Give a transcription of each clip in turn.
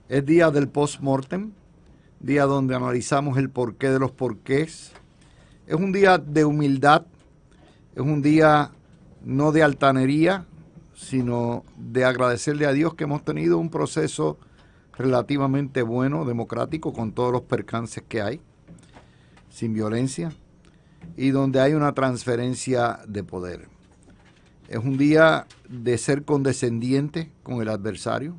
Es día del post-mortem, día donde analizamos el porqué de los porqués. Es un día de humildad, es un día no de altanería, sino de agradecerle a Dios que hemos tenido un proceso relativamente bueno, democrático, con todos los percances que hay, sin violencia, y donde hay una transferencia de poder. Es un día de ser condescendiente con el adversario.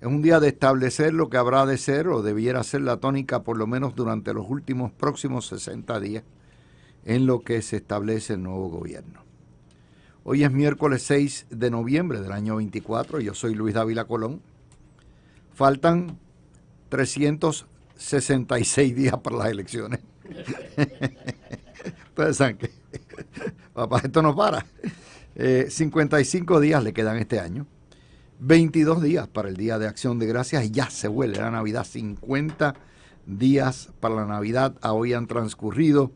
Es un día de establecer lo que habrá de ser o debiera ser la tónica por lo menos durante los últimos próximos 60 días en lo que se establece el nuevo gobierno. Hoy es miércoles 6 de noviembre del año 24. Yo soy Luis Dávila Colón. Faltan 366 días para las elecciones. Ustedes saben que, papá, esto no para. 55 días le quedan este año. 22 días para el Día de Acción de Gracias y ya se huele la Navidad. 50 días para la Navidad. A hoy han transcurrido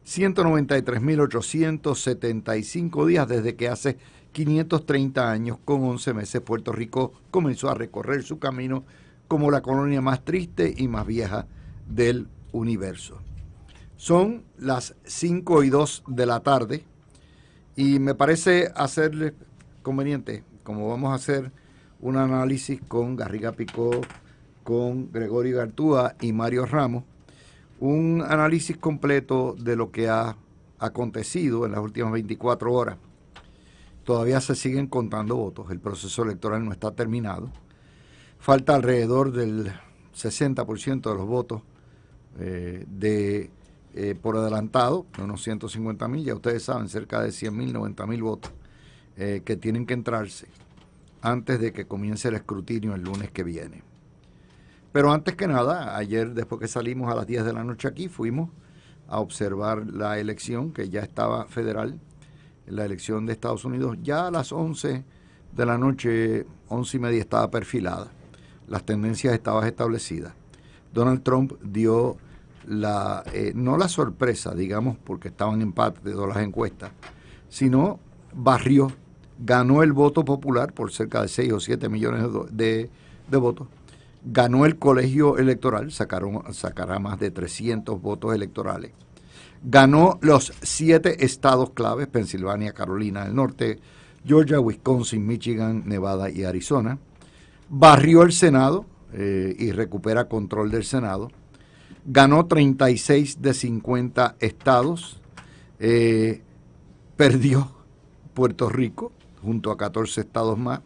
193.875 días desde que hace 530 años con 11 meses Puerto Rico comenzó a recorrer su camino como la colonia más triste y más vieja del universo. Son las 5:02 de la tarde y me parece hacerle conveniente, como vamos a hacer un análisis con Garriga Picó, con Gregorio Gartúa y Mario Ramos, un análisis completo de lo que ha acontecido en las últimas 24 horas. Todavía se siguen contando votos, el proceso electoral no está terminado. Falta alrededor del 60% de los votos por adelantado, unos 150.000, ya ustedes saben, cerca de 100.000, 90.000 votos que tienen que entrarse antes de que comience el escrutinio el lunes que viene. Pero antes que nada, ayer después que salimos a las 10 de la noche aquí, fuimos a observar la elección que ya estaba federal, la elección de Estados Unidos. Ya a las 11 de la noche, 11:30 estaba perfilada, las tendencias estaban establecidas. Donald Trump dio no la sorpresa, digamos, porque estaban en empate de todas las encuestas, sino barrió, ganó el voto popular por cerca de 6 o 7 millones de votos. Ganó el colegio electoral, sacará más de 300 votos electorales. Ganó los 7 estados claves, Pensilvania, Carolina del Norte, Georgia, Wisconsin, Michigan, Nevada y Arizona. Barrió el Senado y recupera control del Senado. Ganó 36 de 50 estados. Perdió Puerto Rico junto a 14 estados más.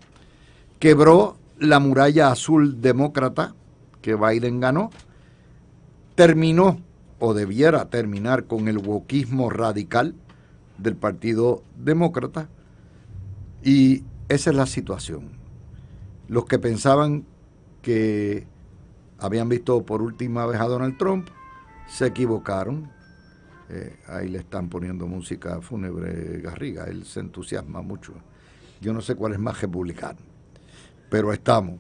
Quebró la muralla azul demócrata que Biden ganó, terminó o debiera terminar con el wokismo radical del Partido Demócrata y esa es la situación. Los que pensaban que habían visto por última vez a Donald Trump se equivocaron. Ahí le están poniendo música fúnebre Garriga, él se entusiasma mucho. Yo no sé cuál es más republicano, pero estamos.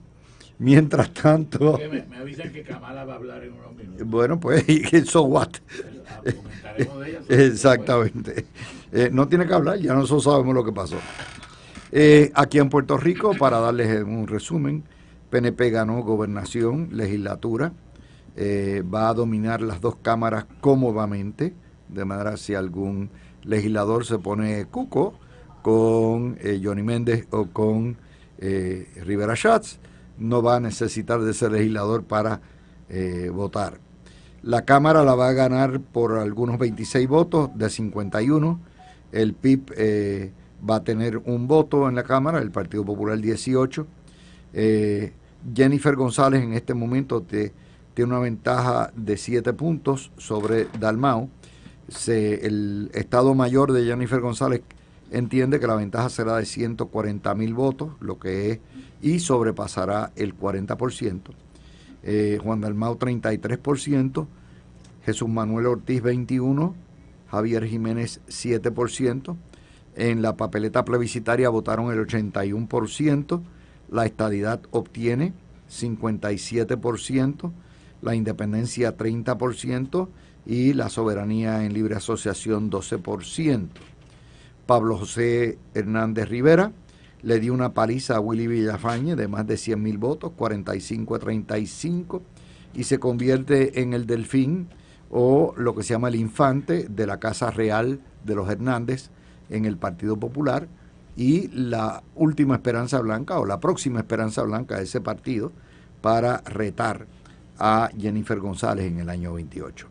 Mientras tanto... Me avisan que Kamala va a hablar en unos minutos. Bueno, pues, so what? Comentaremos de ella. Exactamente. No tiene que hablar, ya nosotros sabemos lo que pasó. Aquí en Puerto Rico, para darles un resumen, PNP ganó gobernación, legislatura, va a dominar las dos cámaras cómodamente, de manera si algún legislador se pone cuco con Johnny Méndez o con Rivera Schatz, no va a necesitar de ese legislador para votar. La Cámara la va a ganar por algunos 26 votos de 51. El PIB va a tener un voto en la Cámara, el Partido Popular 18. Jennifer González en este momento tiene una ventaja de 7 puntos sobre Dalmau. El Estado Mayor de Jennifer González entiende que la ventaja será de 140.000 votos, lo que es, y sobrepasará el 40%. Juan Dalmau 33%, Jesús Manuel Ortiz 21%, Javier Jiménez 7%. En la papeleta plebiscitaria votaron el 81%, la estadidad obtiene 57%, la independencia 30% y la soberanía en libre asociación 12%. Pablo José Hernández Rivera le dio una paliza a Willy Villafañe de más de 100.000 votos, 45-35, y se convierte en el delfín o lo que se llama el infante de la Casa Real de los Hernández en el Partido Popular, y la última esperanza blanca o la próxima esperanza blanca de ese partido para retar a Jennifer González en el año 28.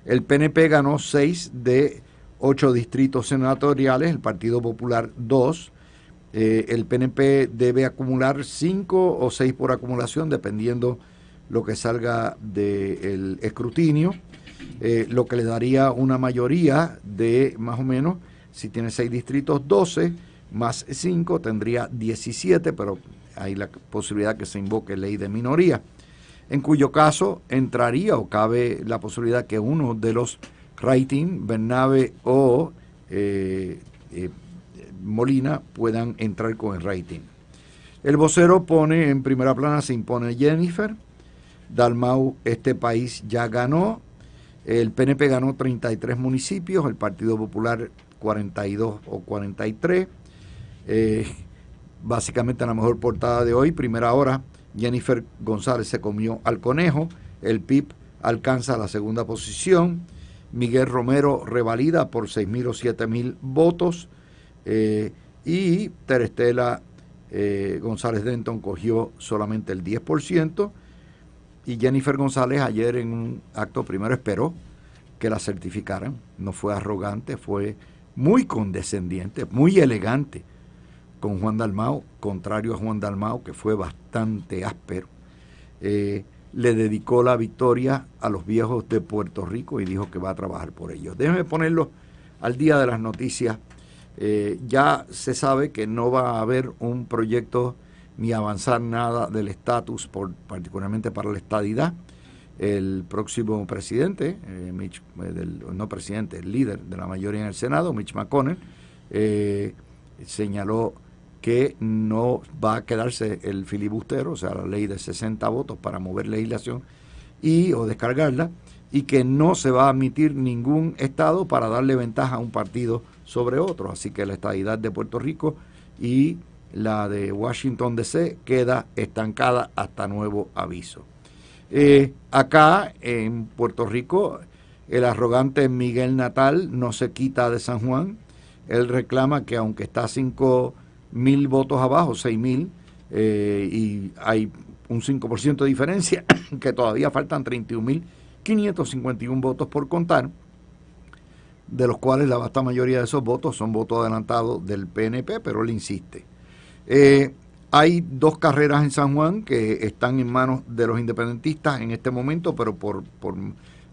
El PNP ganó 6 de 8 distritos senatoriales, el Partido Popular 2. El PNP debe acumular 5 o 6 por acumulación, dependiendo lo que salga del escrutinio, lo que le daría una mayoría de más o menos, si tiene 6 distritos, 12, más 5, tendría 17, pero hay la posibilidad que se invoque ley de minoría, en cuyo caso entraría o cabe la posibilidad que uno de los Raitín, Bernabe o Molina puedan entrar con el Raitín. El vocero pone en primera plana, se impone Jennifer. Dalmau, este país ya ganó. El PNP ganó 33 municipios, el Partido Popular 42 o 43. Básicamente la mejor portada de hoy, primera hora, Jennifer González se comió al conejo, el PIB alcanza la segunda posición, Miguel Romero revalida por 6.000 o 7.000 votos, y Terestela González Denton cogió solamente el 10%, y Jennifer González ayer en un acto primero esperó que la certificaran, no fue arrogante, fue muy condescendiente, muy elegante con Juan Dalmau, contrario a Juan Dalmau, que fue bastante áspero. Le dedicó la victoria a los viejos de Puerto Rico y dijo que va a trabajar por ellos. Déjenme ponerlo al día de las noticias. Ya se sabe que no va a haber un proyecto ni avanzar nada del estatus, particularmente para la estadidad. El próximo presidente, el líder de la mayoría en el Senado, Mitch McConnell, señaló que no va a quedarse el filibustero, o sea, la ley de 60 votos para mover legislación o descargarla, y que no se va a admitir ningún estado para darle ventaja a un partido sobre otro. Así que la estadidad de Puerto Rico y la de Washington D.C. queda estancada hasta nuevo aviso. Acá en Puerto Rico, el arrogante Miguel Natal no se quita de San Juan. Él reclama que aunque está 5.000 votos abajo, 6.000, y hay un 5% de diferencia, que todavía faltan 31.551 votos por contar, de los cuales la vasta mayoría de esos votos son votos adelantados del PNP, pero él insiste. Hay 2 carreras en San Juan que están en manos de los independentistas en este momento, pero por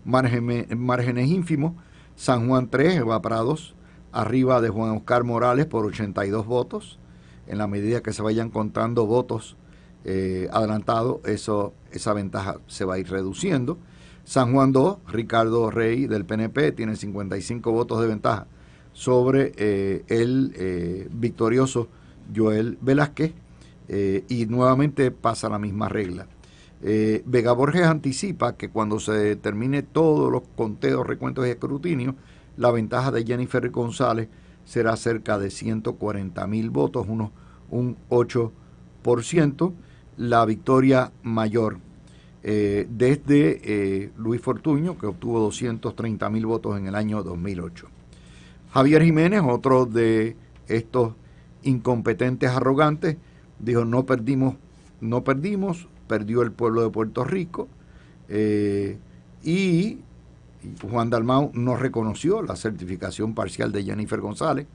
márgenes ínfimos. San Juan 3, Eva Prados, arriba de Juan Oscar Morales por 82 votos. En la medida que se vayan contando votos adelantados, esa ventaja se va a ir reduciendo. San Juan 2, Ricardo Rey del PNP tiene 55 votos de ventaja sobre el victorioso Joel Velázquez, y nuevamente pasa la misma regla. Vega Borges anticipa que cuando se termine todos los conteos, recuentos y escrutinios, la ventaja de Jennifer González será cerca de 140.000 votos, un 8%, la victoria mayor desde Luis Fortuño, que obtuvo 230.000 votos en el año 2008. Javier Jiménez, otro de estos incompetentes arrogantes, dijo: no perdimos, perdió el pueblo de Puerto Rico, y Juan Dalmau no reconoció la certificación parcial de Jennifer González.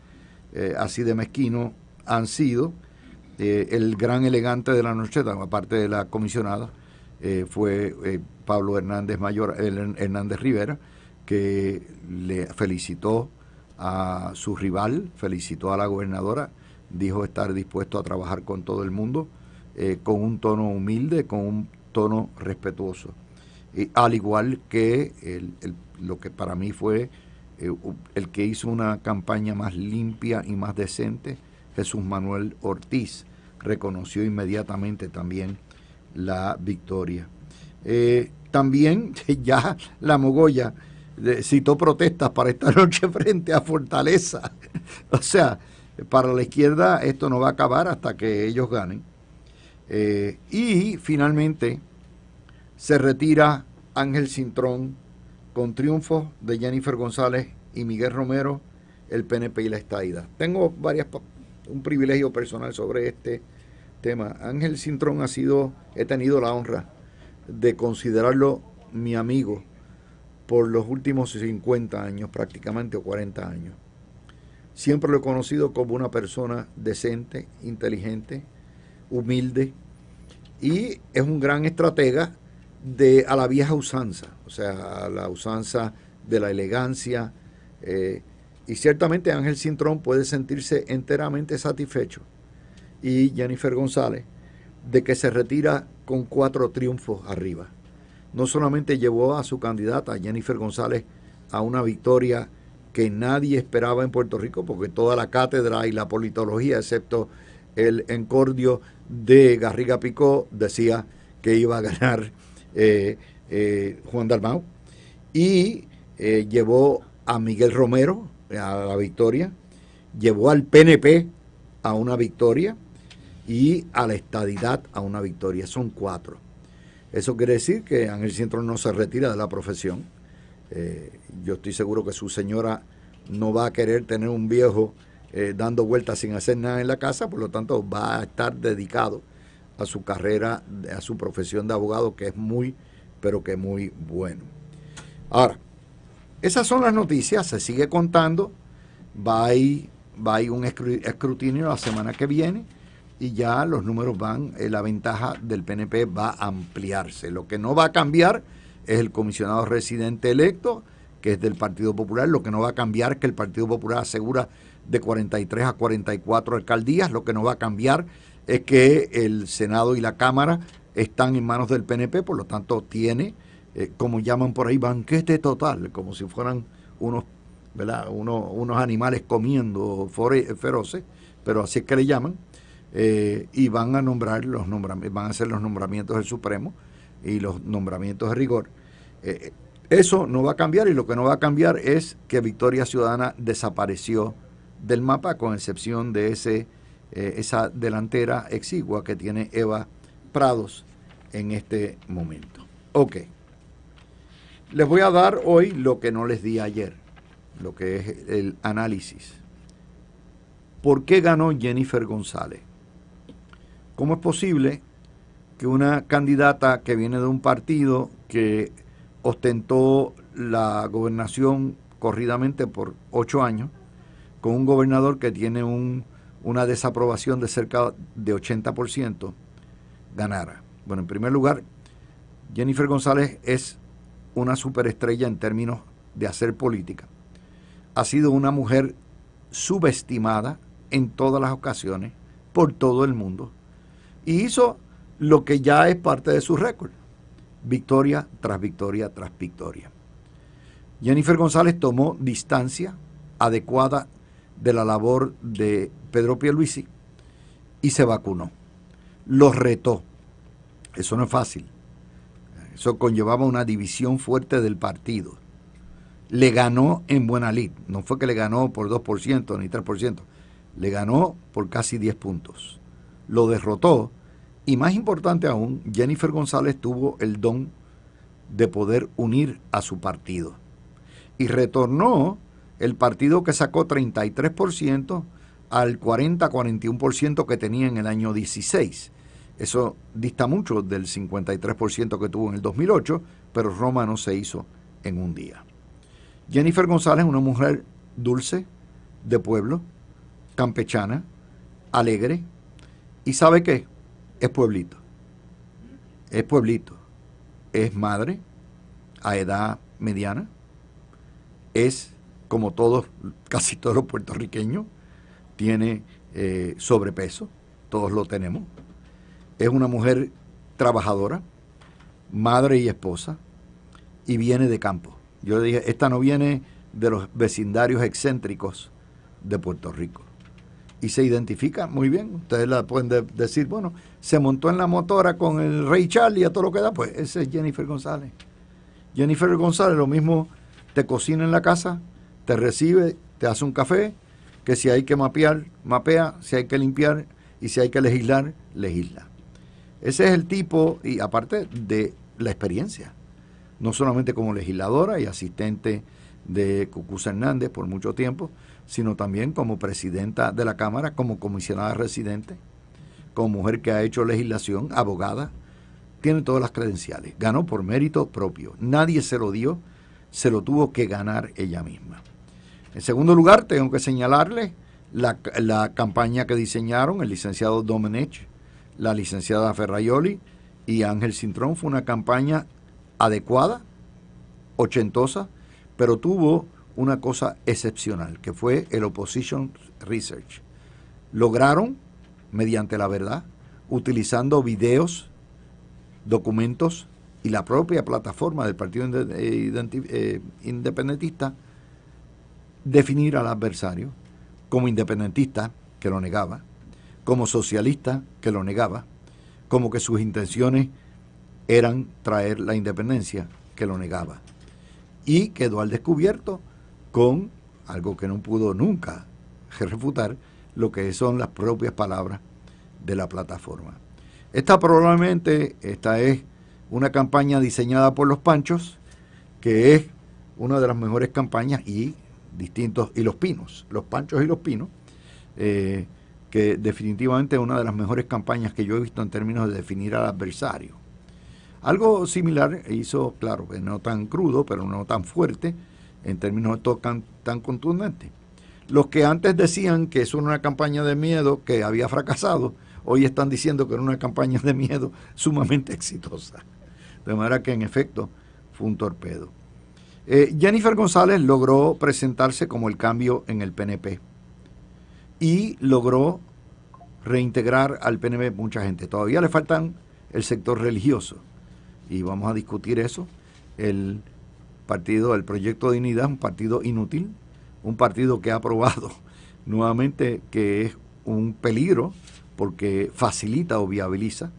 Así de mezquino han sido. El gran elegante de la noche, aparte de la comisionada, fue Pablo Hernández Rivera, que le felicitó a su rival, felicitó a la gobernadora, dijo estar dispuesto a trabajar con todo el mundo, con un tono humilde, con un tono respetuoso. Al igual que lo que para mí fue el que hizo una campaña más limpia y más decente, Jesús Manuel Ortiz, reconoció inmediatamente también la victoria. También ya la Mogolla citó protestas para esta noche frente a Fortaleza. O sea, Para la izquierda esto no va a acabar hasta que ellos ganen. Y finalmente se retira Ángel Cintrón con triunfos de Jennifer González y Miguel Romero, el PNP y la estadidad. Tengo un privilegio personal sobre este tema. Ángel Cintrón he tenido la honra de considerarlo mi amigo por los últimos 50 años prácticamente, o 40 años. Siempre lo he conocido como una persona decente, inteligente, humilde, y es un gran estratega a la vieja usanza, o sea, a la usanza de la elegancia, y ciertamente Ángel Cintrón puede sentirse enteramente satisfecho, y Jennifer González, de que se retira con 4 triunfos arriba. No solamente llevó a su candidata, Jennifer González, a una victoria que nadie esperaba en Puerto Rico, porque toda la cátedra y la politología, excepto el encordio de Garriga Picó, decía que iba a ganar Juan Dalmau, y llevó a Miguel Romero a la victoria, llevó al PNP a una victoria y a la estadidad a una victoria. Son 4. Eso quiere decir que Ángel Cintrón no se retira de la profesión. Yo estoy seguro que su señora no va a querer tener un viejo dando vueltas sin hacer nada en la casa, por lo tanto va a estar dedicado a su carrera, a su profesión de abogado, que es muy, pero que muy bueno. Ahora, esas son las noticias, se sigue contando, va a ir un escrutinio la semana que viene, y ya los números la ventaja del PNP va a ampliarse. Lo que no va a cambiar es el comisionado residente electo, que es del Partido Popular. Lo que no va a cambiar es que el Partido Popular asegura de 43 a 44 alcaldías. Lo que no va a cambiar es que el Senado y la Cámara están en manos del PNP, por lo tanto tiene, como llaman por ahí, banquete total, como si fueran unos animales comiendo feroces, pero así es que le llaman. Y van a van a hacer los nombramientos del Supremo y los nombramientos de rigor. Eso no va a cambiar, y lo que no va a cambiar es que Victoria Ciudadana desapareció del mapa, con excepción de esa delantera exigua que tiene Eva Prados en este momento. Ok. Les voy a dar hoy lo que no les di ayer, lo que es el análisis. ¿Por qué ganó Jennifer González? ¿Cómo es posible que una candidata que viene de un partido que ostentó la gobernación corridamente por 8 años, con un gobernador que tiene una desaprobación de cerca de 80%, ganara? Bueno, en primer lugar, Jennifer González es una superestrella en términos de hacer política. Ha sido una mujer subestimada en todas las ocasiones por todo el mundo, y hizo lo que ya es parte de su récord: victoria tras victoria tras victoria. Jennifer González tomó distancia adecuada de la labor de Pedro Pierluisi y se vacunó. Lo retó. Eso no es fácil. Eso conllevaba una división fuerte del partido. Le ganó en buena lid. No fue que le ganó por 2% ni 3%. Le ganó por casi 10 puntos. Lo derrotó. Y más importante aún, Jennifer González tuvo el don de poder unir a su partido. Y retornó el partido que sacó 33% al 40-41% que tenía en el año 16. Eso dista mucho del 53% que tuvo en el 2008, pero Roma no se hizo en un día. Jennifer González es una mujer dulce, de pueblo, campechana, alegre, y ¿sabe qué? Es pueblito. Es pueblito. Es madre a edad mediana. Es, como casi todos los puertorriqueños, tiene sobrepeso. Todos lo tenemos. Es una mujer trabajadora, madre y esposa, y viene de campo. Yo le dije, esta no viene de los vecindarios excéntricos de Puerto Rico. Y se identifica muy bien. Ustedes la pueden decir, bueno, se montó en la motora con el Rey Charlie y a todo lo que da. Pues ese es Jennifer González. Jennifer González lo mismo, te cocina en la casa, te recibe, te hace un café, que si hay que mapear, mapea, si hay que limpiar y si hay que legislar, legisla. Ese es el tipo, y aparte de la experiencia, no solamente como legisladora y asistente de Cucuza Hernández por mucho tiempo, sino también como presidenta de la Cámara, como comisionada residente, como mujer que ha hecho legislación, abogada, tiene todas las credenciales. Ganó por mérito propio. Nadie se lo dio, se lo tuvo que ganar ella misma. En segundo lugar, tengo que señalarle la campaña que diseñaron el licenciado Domenech, la licenciada Ferraioli y Ángel Cintrón. Fue una campaña adecuada, ochentosa, pero tuvo una cosa excepcional, que fue el Opposition Research. Lograron, mediante la verdad, utilizando videos, documentos y la propia plataforma del Partido Independentista, definir al adversario como independentista, que lo negaba, como socialista, que lo negaba, como que sus intenciones eran traer la independencia, que lo negaba. Y quedó al descubierto con algo que no pudo nunca refutar, lo que son las propias palabras de la plataforma. Esta es una campaña diseñada por los Panchos, que es una de las mejores campañas, y los Pinos, los Panchos y los Pinos, que definitivamente es una de las mejores campañas que yo he visto en términos de definir al adversario. Algo similar hizo, claro, que no tan crudo, pero no tan fuerte, en términos tan contundentes. Los que antes decían que eso era una campaña de miedo que había fracasado, hoy están diciendo que era una campaña de miedo sumamente exitosa. De manera que, en efecto, fue un torpedo. Jennifer González logró presentarse como el cambio en el PNP y logró reintegrar al PNP mucha gente. Todavía le faltan el sector religioso y vamos a discutir eso. El Proyecto de Dignidad es un partido inútil, un partido que ha probado nuevamente que es un peligro porque facilita o viabiliza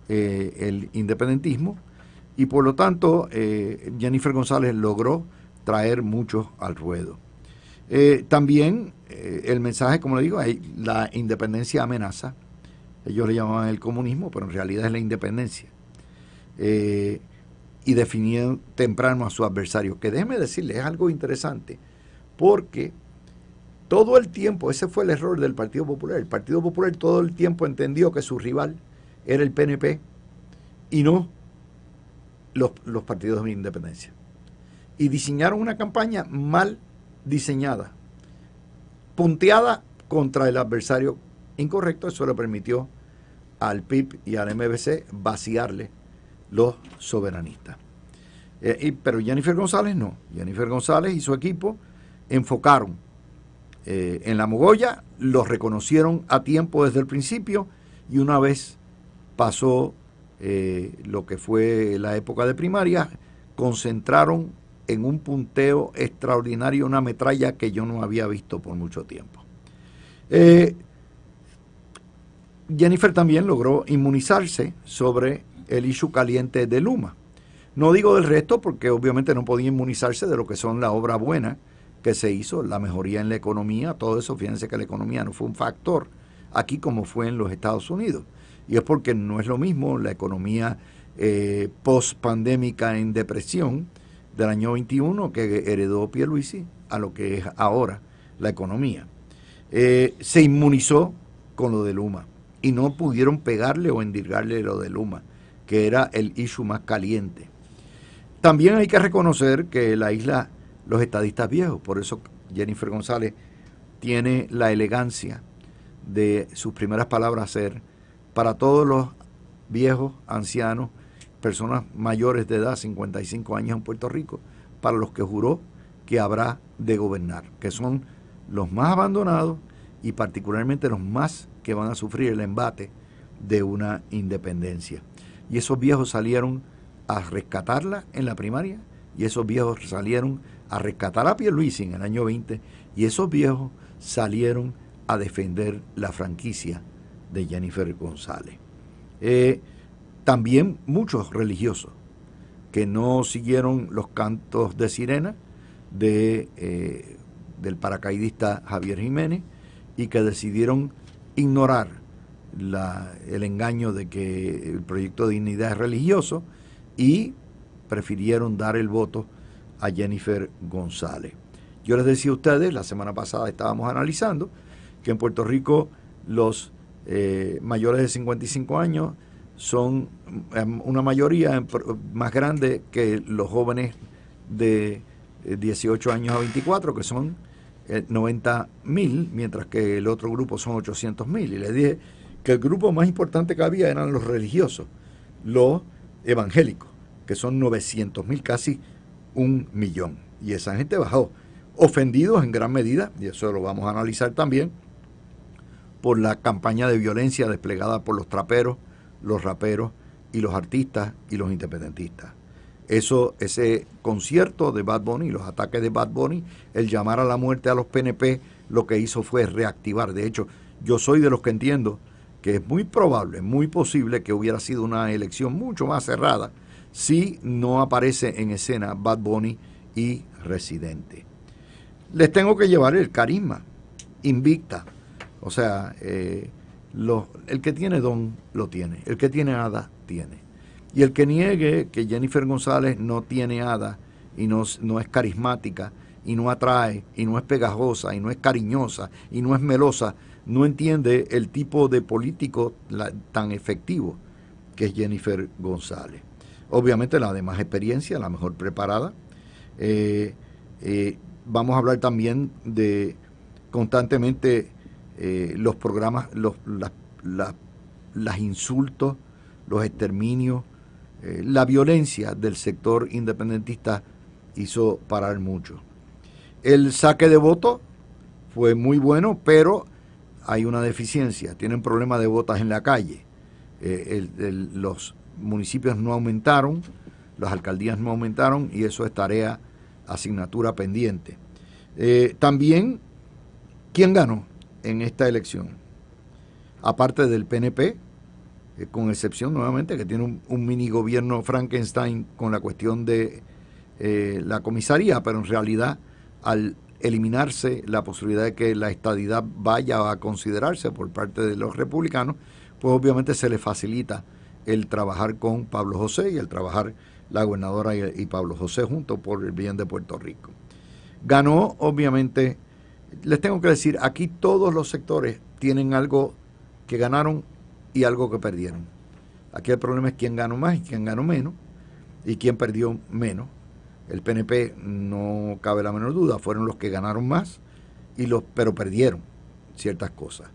el independentismo, y por lo tanto Jennifer González logró traer muchos al ruedo. También el mensaje, como le digo, la independencia amenaza. Ellos le llamaban el comunismo, pero en realidad es la independencia. Y definieron temprano a su adversario, que déjeme decirle, es algo interesante, porque todo el tiempo, ese fue el error del Partido Popular. El Partido Popular todo el tiempo entendió que su rival era el PNP y no los partidos de independencia. Y diseñaron una campaña mal diseñada, punteada contra el adversario incorrecto. Eso le permitió al PIB y al MBC vaciarle los soberanistas. Pero Jennifer González no. Jennifer González y su equipo enfocaron en la mogolla, los reconocieron a tiempo desde el principio, y una vez pasó lo que fue la época de primaria, concentraron en un punteo extraordinario, una metralla que yo no había visto por mucho tiempo. Jennifer también logró inmunizarse sobre el issue caliente de Luma. No digo del resto porque obviamente no podía inmunizarse de lo que son la obra buena que se hizo, la mejoría en la economía, todo eso. Fíjense que la economía no fue un factor aquí como fue en los Estados Unidos. Y es porque no es lo mismo la economía post-pandémica en depresión del año 21 que heredó Pierluisi a lo que es ahora la economía. Se inmunizó con lo de Luma y no pudieron pegarle o endirgarle lo de Luma, que era el issue más caliente. También hay que reconocer que la isla, los estadistas viejos, por eso Jennifer González tiene la elegancia de sus primeras palabras ser para todos los viejos, ancianos, personas mayores de edad, 55 años en Puerto Rico, para los que juró que habrá de gobernar, que son los más abandonados y particularmente los más que van a sufrir el embate de una independencia. Y esos viejos salieron a rescatarla en la primaria, y esos viejos salieron a rescatar a Pierluisi en el año 20, y esos viejos salieron a defender la franquicia de Jennifer González. También muchos religiosos que no siguieron los cantos de sirena del paracaidista Javier Jiménez, y que decidieron ignorar el engaño de que el proyecto de dignidad es religioso y prefirieron dar el voto a Jennifer González. Yo les decía a ustedes, la semana pasada estábamos analizando que en Puerto Rico los mayores de 55 años son una mayoría más grande que los jóvenes de 18 años a 24, que son 90,000, mientras que el otro grupo son 800,000. Y les dije que el grupo más importante que había eran los religiosos, los evangélicos, que son 900,000, casi 1,000,000. Y esa gente bajó, ofendidos en gran medida, y eso lo vamos a analizar también, por la campaña de violencia desplegada por los traperos, los raperos y los artistas y los independentistas. Ese concierto de Bad Bunny, los ataques de Bad Bunny, el llamar a la muerte a los PNP, lo que hizo fue reactivar. De hecho, yo soy de los que entiendo que es muy probable, muy posible que hubiera sido una elección mucho más cerrada si no aparece en escena Bad Bunny y Residente. Les tengo que llevar el carisma, Invicta. O sea, el que tiene don, lo tiene. El que tiene hada, tiene. Y el que niegue que Jennifer González no tiene hada y no es carismática y no atrae y no es pegajosa y no es cariñosa y no es melosa, no entiende el tipo de político tan efectivo que es Jennifer González. Obviamente la de más experiencia, la mejor preparada. Vamos a hablar también de constantemente los programas, las insultos, los exterminios, la violencia del sector independentista hizo parar mucho. El saque de votos fue muy bueno, pero hay una deficiencia. Tienen problemas de botas en la calle. Los municipios no aumentaron, las alcaldías no aumentaron y eso es tarea, asignatura pendiente. También, ¿quién ganó en esta elección? Aparte del PNP, con excepción nuevamente que tiene un mini gobierno Frankenstein con la cuestión de la comisaría, pero en realidad al eliminarse la posibilidad de que la estadidad vaya a considerarse por parte de los republicanos, pues obviamente se le facilita el trabajar con Pablo José y el trabajar la gobernadora y Pablo José juntos por el bien de Puerto Rico. Ganó, obviamente, les tengo que decir, aquí todos los sectores tienen algo que ganaron y algo que perdieron. Aquí el problema es quién ganó más y quién ganó menos y quién perdió menos. El PNP, no cabe la menor duda, fueron los que ganaron más, pero perdieron ciertas cosas.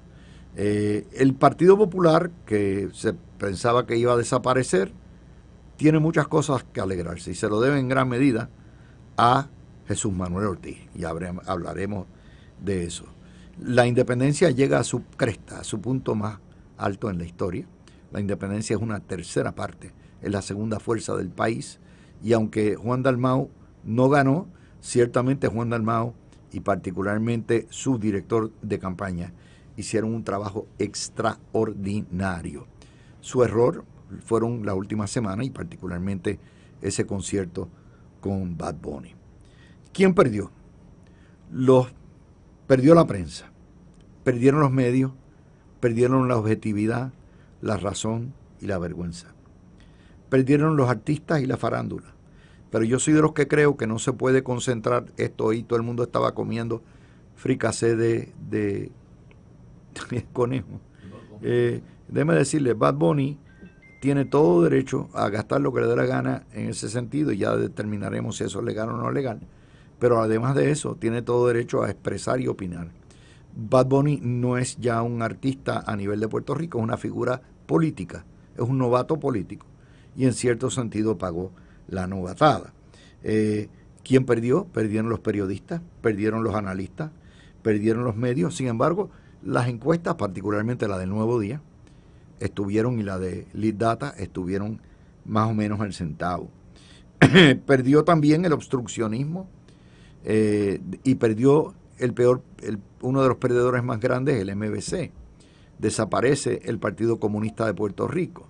El Partido Popular, que se pensaba que iba a desaparecer, tiene muchas cosas que alegrarse y se lo debe en gran medida a Jesús Manuel Ortiz, y hablaremos de eso. La independencia llega a su cresta, a su punto más alto en la historia. La independencia es una tercera parte, es la segunda fuerza del país, y aunque Juan Dalmau no ganó, ciertamente Juan Dalmau y particularmente su director de campaña hicieron un trabajo extraordinario. Su error fueron la última semana y particularmente ese concierto con Bad Bunny. ¿Quién perdió? Perdió la prensa, perdieron los medios, perdieron la objetividad, la razón y la vergüenza. Perdieron los artistas y la farándula. Pero yo soy de los que creo que no se puede concentrar esto y todo el mundo estaba comiendo fricasé de conejo. Déjeme decirle, Bad Bunny tiene todo derecho a gastar lo que le dé la gana en ese sentido y ya determinaremos si eso es legal o no legal. Pero además de eso, tiene todo derecho a expresar y opinar. Bad Bunny no es ya un artista a nivel de Puerto Rico, es una figura política, es un novato político y en cierto sentido pagó la novatada. ¿Quién perdió? Perdieron los periodistas, perdieron los analistas, perdieron los medios. Sin embargo, las encuestas, particularmente la del Nuevo Día, estuvieron, y la de Lead Data, estuvieron más o menos al centavo. Perdió también el obstruccionismo y perdió uno de los perdedores más grandes, el MBC. Desaparece el Partido Comunista de Puerto Rico.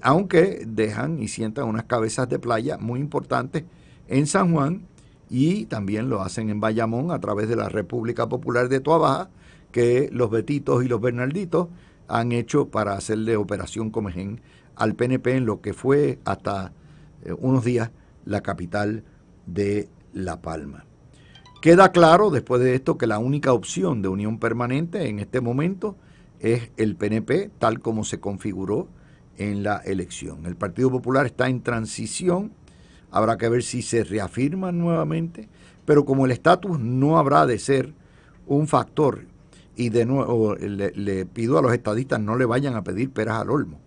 Aunque dejan y sientan unas cabezas de playa muy importantes en San Juan y también lo hacen en Bayamón a través de la República Popular de Toa Baja, que los Betitos y los Bernarditos han hecho para hacerle operación Comején al PNP en lo que fue hasta unos días la capital de La Palma. Queda claro después de esto que la única opción de unión permanente en este momento es el PNP tal como se configuró en la elección. El Partido Popular está en transición, habrá que ver si se reafirman nuevamente, pero como el estatus no habrá de ser un factor, y de nuevo le pido a los estadistas no le vayan a pedir peras al olmo.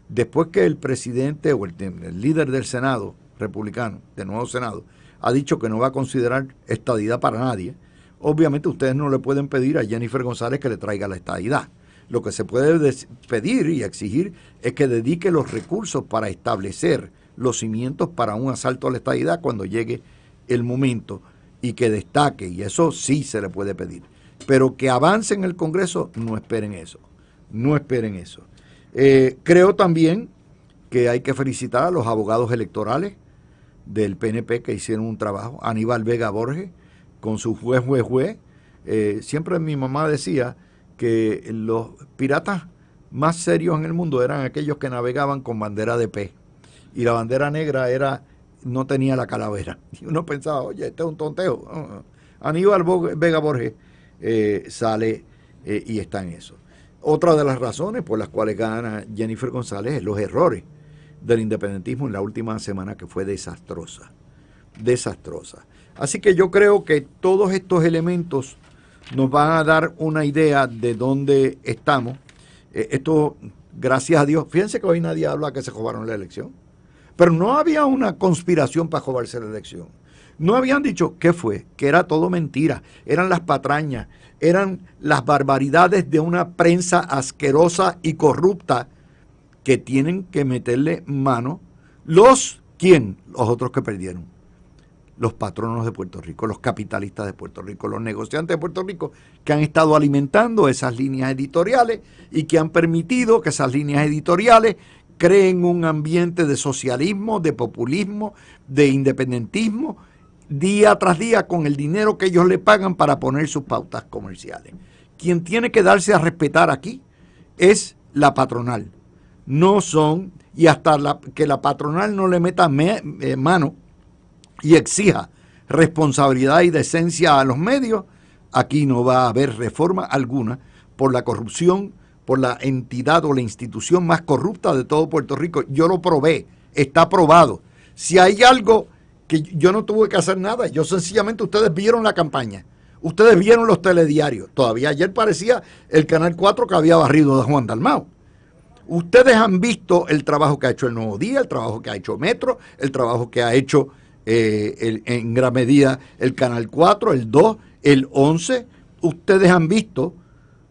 Después que el presidente o el líder del Senado republicano, del nuevo Senado, ha dicho que no va a considerar estadidad para nadie, obviamente ustedes no le pueden pedir a Jennifer González que le traiga la estadidad. Lo que se puede pedir y exigir es que dedique los recursos para establecer los cimientos para un asalto a la estadidad cuando llegue el momento y que destaque, y eso sí se le puede pedir. Pero que avance en el Congreso, no esperen eso. No esperen eso. Creo también que hay que felicitar a los abogados electorales del PNP que hicieron un trabajo. Aníbal Vega Borges, con su juez. Siempre mi mamá decía que los piratas más serios en el mundo eran aquellos que navegaban con bandera de pez. Y la bandera negra no tenía la calavera. Y uno pensaba, oye, este es un tonteo. Aníbal Vega Borges sale y está en eso. Otra de las razones por las cuales gana Jennifer González es los errores del independentismo en la última semana, que fue desastrosa. Así que yo creo que todos estos elementos nos van a dar una idea de dónde estamos. Esto, gracias a Dios, fíjense que hoy nadie habla que se robaron la elección, pero no había una conspiración para robarse la elección. No habían dicho qué fue, que era todo mentira, eran las patrañas, eran las barbaridades de una prensa asquerosa y corrupta que tienen que meterle mano. ¿Quién? Los otros que perdieron. Los patronos de Puerto Rico, los capitalistas de Puerto Rico, los negociantes de Puerto Rico, que han estado alimentando esas líneas editoriales y que han permitido que esas líneas editoriales creen un ambiente de socialismo, de populismo, de independentismo, día tras día con el dinero que ellos le pagan para poner sus pautas comerciales. Quien tiene que darse a respetar aquí es la patronal. No son, y hasta que la patronal no le meta mano y exija responsabilidad y decencia a los medios, aquí no va a haber reforma alguna por la corrupción, por la entidad o la institución más corrupta de todo Puerto Rico. Yo lo probé, está probado. Si hay algo que yo no tuve que hacer nada, yo sencillamente, ustedes vieron la campaña, ustedes vieron los telediarios, todavía ayer parecía el Canal 4 que había barrido a Juan Dalmau. Ustedes han visto el trabajo que ha hecho el Nuevo Día, el trabajo que ha hecho Metro, el trabajo que ha hecho en gran medida el Canal 4, el 2, el 11. Ustedes han visto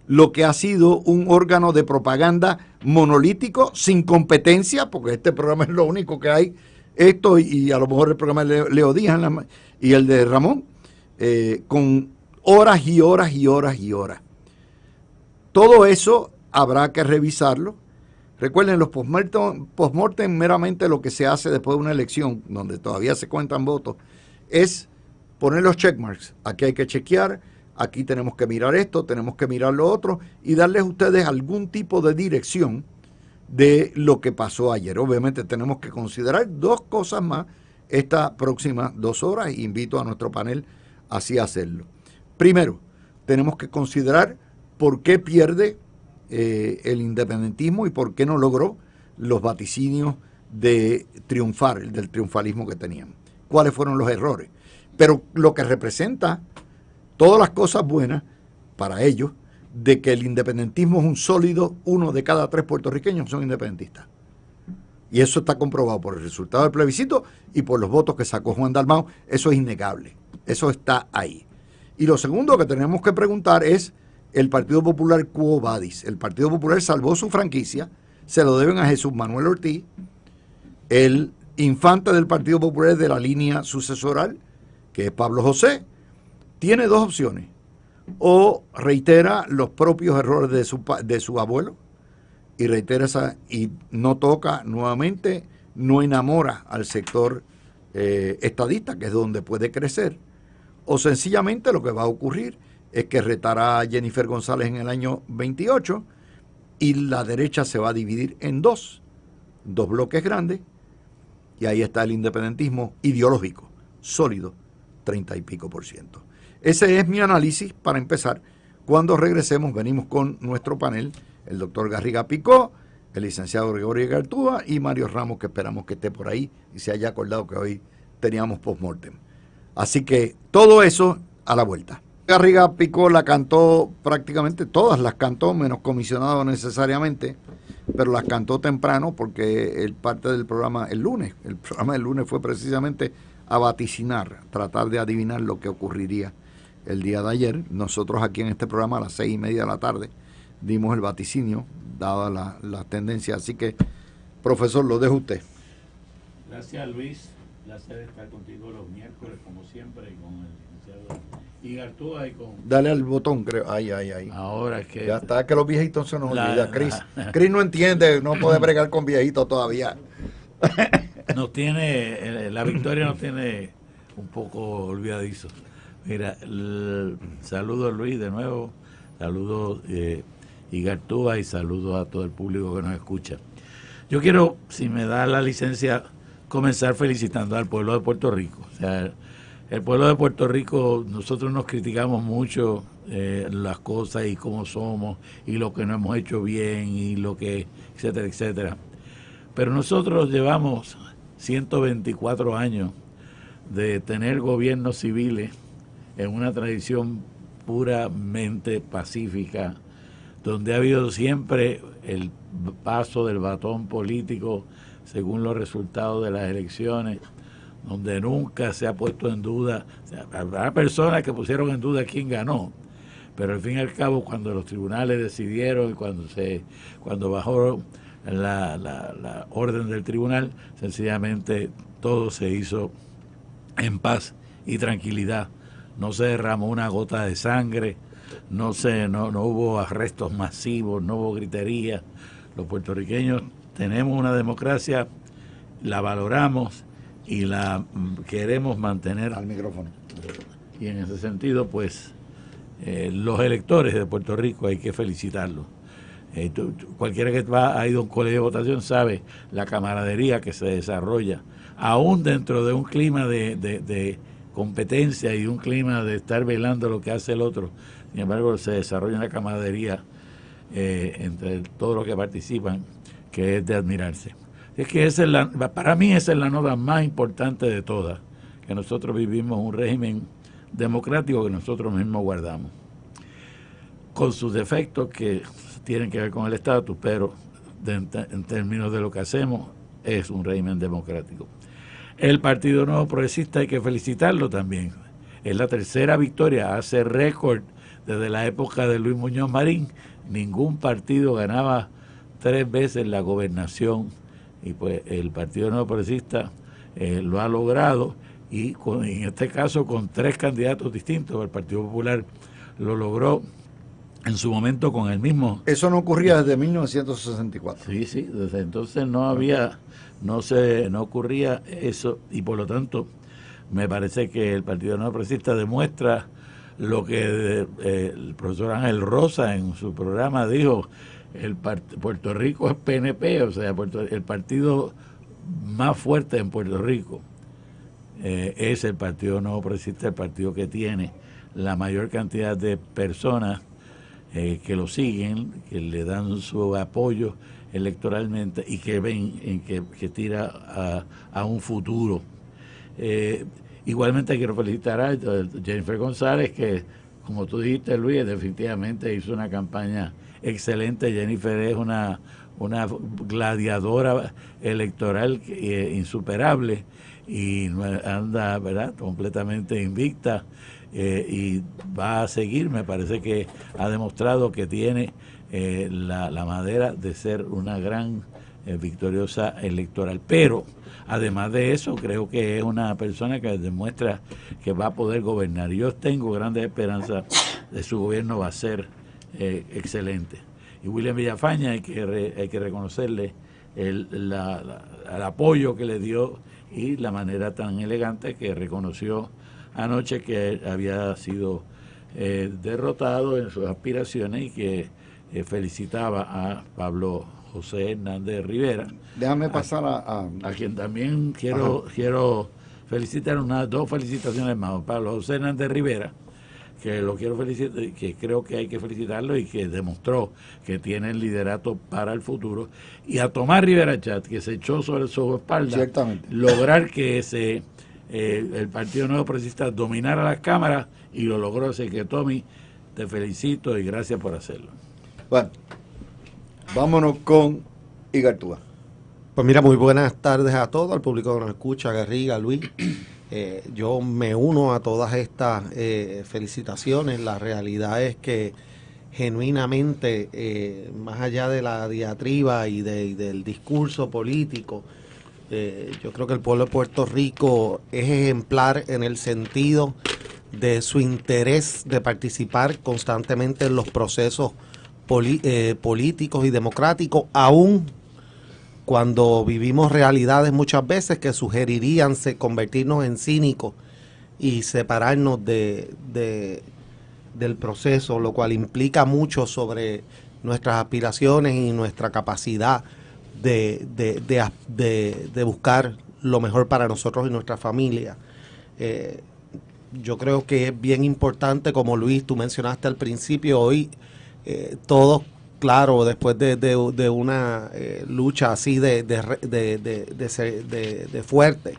lo que ha sido un órgano de propaganda monolítico, sin competencia, porque este programa es lo único que hay, esto y a lo mejor el programa de Leo Díaz y el de Ramón, con horas y horas y horas y horas. Todo eso habrá que revisarlo. Recuerden, los postmortem meramente lo que se hace después de una elección, donde todavía se cuentan votos, es poner los checkmarks. Aquí hay que chequear, aquí tenemos que mirar esto, tenemos que mirar lo otro, y darles a ustedes algún tipo de dirección de lo que pasó ayer. Obviamente tenemos que considerar dos cosas más estas próximas 2 horas, e invito a nuestro panel así a hacerlo. Primero, tenemos que considerar por qué pierde el independentismo y por qué no logró los vaticinios de triunfar, del triunfalismo que tenían. ¿Cuáles fueron los errores? Pero lo que representa todas las cosas buenas para ellos, de que el independentismo es un sólido, 1 de cada 3 puertorriqueños son independentistas. Y eso está comprobado por el resultado del plebiscito y por los votos que sacó Juan Dalmau. Eso es innegable. Eso está ahí. Y lo segundo que tenemos que preguntar es el Partido Popular quo vadis. El Partido Popular salvó su franquicia, se lo deben a Jesús Manuel Ortiz, el infante del Partido Popular de la línea sucesoral, que es Pablo José. Tiene 2 opciones: o reitera los propios errores de su abuelo y reitera y no toca nuevamente, no enamora al sector estadista, que es donde puede crecer, o sencillamente lo que va a ocurrir es que retará a Jennifer González en el año 28 y la derecha se va a dividir en dos bloques grandes, y ahí está el independentismo ideológico, sólido, 30 y pico %. Ese es mi análisis para empezar. Cuando regresemos venimos con nuestro panel, el doctor Garriga Picó, el licenciado Gregorio Igartúa y Mario Ramos, que esperamos que esté por ahí y se haya acordado que hoy teníamos postmortem. Así que todo eso a la vuelta. Garriga Picó la cantó prácticamente, todas las cantó, menos comisionado necesariamente, pero las cantó temprano porque el parte del programa el programa del lunes fue precisamente a vaticinar, tratar de adivinar lo que ocurriría el día de ayer. Nosotros aquí en este programa a las 6:30 de la tarde dimos el vaticinio, dada la tendencia. Así que, profesor, lo dejo usted. Gracias, Luis. Placer estar contigo los miércoles, como siempre, y con el licenciado Igartúa y con... Dale al botón, creo. Ahí. Ahora es que... Ya está, que los viejitos se nos olvidan. Chris no entiende, no puede bregar con viejitos todavía. La victoria nos tiene un poco olvidadizo. Mira, saludos, Luis, de nuevo. Saludos, Igartúa, y saludos a todo el público que nos escucha. Yo quiero, si me da la licencia, comenzar felicitando al pueblo de Puerto Rico. O sea, el pueblo de Puerto Rico, nosotros nos criticamos mucho las cosas y cómo somos y lo que no hemos hecho bien y lo que, etcétera, etcétera. Pero nosotros llevamos 124 años de tener gobiernos civiles en una tradición puramente pacífica, donde ha habido siempre el paso del batón político según los resultados de las elecciones, donde nunca se ha puesto en duda, o sea, habrá personas que pusieron en duda quién ganó, pero al fin y al cabo cuando los tribunales decidieron y cuando bajó la orden del tribunal, sencillamente todo se hizo en paz y tranquilidad. No se derramó una gota de sangre, no hubo arrestos masivos, no hubo gritería. Los puertorriqueños tenemos una democracia, la valoramos y la queremos mantener. Al micrófono. Y en ese sentido, pues, los electores de Puerto Rico hay que felicitarlos. Cualquiera que ha ido a un colegio de votación sabe la camaradería que se desarrolla, aún dentro de un clima de competencia y un clima de estar velando lo que hace el otro. Sin embargo, se desarrolla una camaradería entre todos los que participan, que es de admirarse. Es que para mí esa es la nota más importante de todas, que nosotros vivimos un régimen democrático que nosotros mismos guardamos, con sus defectos que tienen que ver con el estatus, pero en términos de lo que hacemos es un régimen democrático. El Partido Nuevo Progresista hay que felicitarlo también. Es la tercera victoria, hace récord desde la época de Luis Muñoz Marín. Ningún partido ganaba 3 veces la gobernación, y pues el Partido Nuevo Progresista lo ha logrado, y en este caso con 3 candidatos distintos. El Partido Popular lo logró en su momento con el mismo. Eso no ocurría desde 1964. Sí, desde entonces no ocurría eso, y por lo tanto me parece que el Partido Nuevo Progresista demuestra lo que el profesor Ángel Rosa en su programa dijo: Puerto Rico es PNP, o sea, el partido más fuerte en Puerto Rico es el Partido Nuevo Progresista, el partido que tiene la mayor cantidad de personas que lo siguen, que le dan su apoyo electoralmente y que ven que tira a un futuro. Igualmente quiero felicitar a Jennifer González, que, como tú dijiste, Luis, definitivamente hizo una campaña excelente. Jennifer es una gladiadora electoral insuperable, y anda, ¿verdad?, completamente invicta, y va a seguir. Me parece que ha demostrado que tiene la madera de ser una gran victoriosa electoral. Pero además de eso, creo que es una persona que demuestra que va a poder gobernar. Yo tengo grandes esperanzas de su gobierno, va a ser excelente. Y William Villafaña hay que reconocerle el apoyo que le dio y la manera tan elegante que reconoció anoche que había sido derrotado en sus aspiraciones y que felicitaba a Pablo José Hernández Rivera. Déjame pasar a quien también quiero felicitar, dos felicitaciones más. Pablo José Hernández Rivera, que lo quiero felicitar, que creo que hay que felicitarlo y que demostró que tiene el liderato para el futuro, y a Tomás Rivera Chat, que se echó sobre su espalda lograr que el Partido Nuevo Progresista dominara las cámaras, y lo logró. Así que, Tommy, te felicito y gracias por hacerlo. Bueno, vámonos con Igartúa. Pues mira, muy buenas tardes a todos, al público que nos escucha, Garriga, Luis. Yo me uno a todas estas felicitaciones. La realidad es que genuinamente, más allá de la diatriba y del discurso político, yo creo que el pueblo de Puerto Rico es ejemplar en el sentido de su interés de participar constantemente en los procesos políticos y democráticos, aún cuando vivimos realidades muchas veces que sugerirían convertirnos en cínicos y separarnos del proceso, lo cual implica mucho sobre nuestras aspiraciones y nuestra capacidad de buscar lo mejor para nosotros y nuestra familia. Yo creo que es bien importante, como Luis, tú mencionaste al principio, hoy todos, claro, después de una lucha así de fuerte,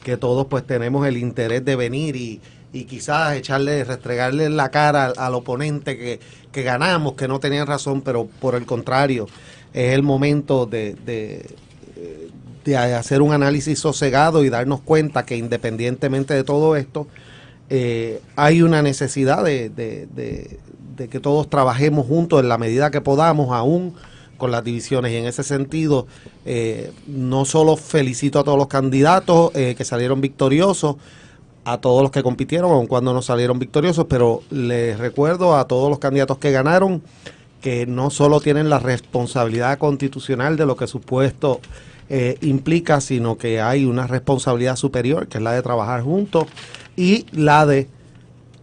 que todos pues tenemos el interés de venir y quizás restregarle en la cara al oponente que ganamos, que no tenían razón, pero por el contrario, es el momento de hacer un análisis sosegado y darnos cuenta que independientemente de todo esto, hay una necesidad de que todos trabajemos juntos en la medida que podamos, aún con las divisiones. Y en ese sentido, no solo felicito a todos los candidatos que salieron victoriosos, a todos los que compitieron, aun cuando no salieron victoriosos, pero les recuerdo a todos los candidatos que ganaron que no solo tienen la responsabilidad constitucional de lo que su puesto implica, sino que hay una responsabilidad superior, que es la de trabajar juntos y la de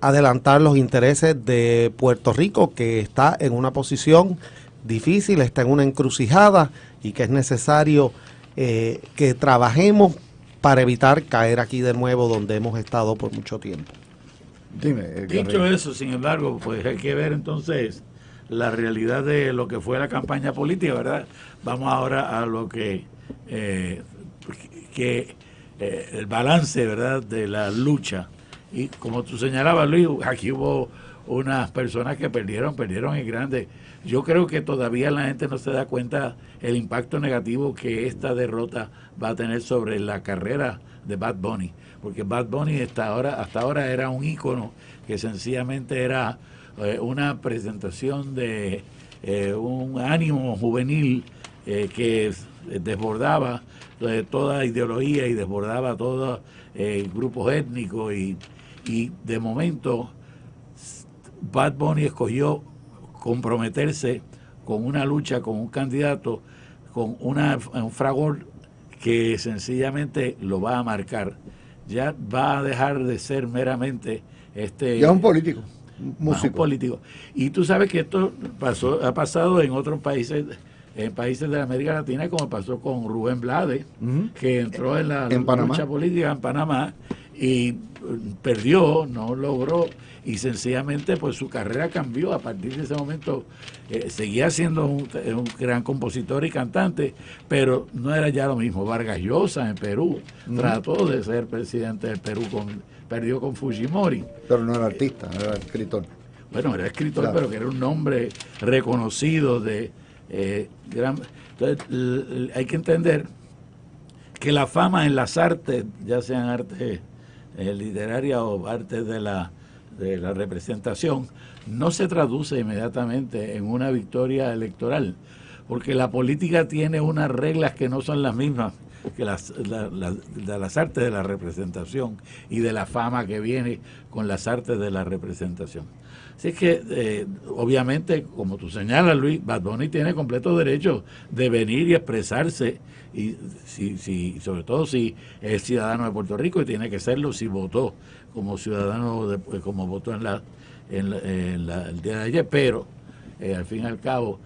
adelantar los intereses de Puerto Rico, que está en una posición difícil, está en una encrucijada, y que es necesario que trabajemos para evitar caer aquí de nuevo donde hemos estado por mucho tiempo. Dime, dicho eso, sin embargo, pues hay que ver entonces la realidad de lo que fue la campaña política, ¿verdad? Vamos ahora a lo que el balance, ¿verdad?, de la lucha. Y como tú señalabas, Luis, aquí hubo unas personas que perdieron en grande. Yo creo que todavía la gente no se da cuenta el impacto negativo que esta derrota va a tener sobre la carrera de Bad Bunny, porque Bad Bunny hasta ahora era un ícono que sencillamente era una presentación de un ánimo juvenil que desbordaba toda ideología y desbordaba todos grupos étnicos, y de momento Bad Bunny escogió comprometerse con una lucha, con un candidato, con un fragor que sencillamente lo va a marcar. Ya va a dejar de ser meramente ya un político, músico. Un político. Y tú sabes que esto ha pasado en otros países, en países de América Latina, como pasó con Rubén Blades, que entró en la lucha política en Panamá y perdió, no logró, y sencillamente pues su carrera cambió. A partir de ese momento seguía siendo un gran compositor y cantante, pero no era ya lo mismo. Vargas Llosa en Perú trató de ser presidente del Perú, perdió con Fujimori. Pero no era artista, era escritor. Bueno, era escritor, claro, pero que era un nombre reconocido de gran. Entonces hay que entender que la fama en las artes, ya sean artes literarias o artes de la representación, no se traduce inmediatamente en una victoria electoral, porque la política tiene unas reglas que no son las mismas que de las artes de la representación y de la fama que viene con las artes de la representación. Así que, obviamente, como tú señalas, Luis, Bad Bunny tiene completo derecho de venir y expresarse, y sobre todo si es ciudadano de Puerto Rico, y tiene que serlo si votó como ciudadano, como votó el día de ayer, pero al fin y al cabo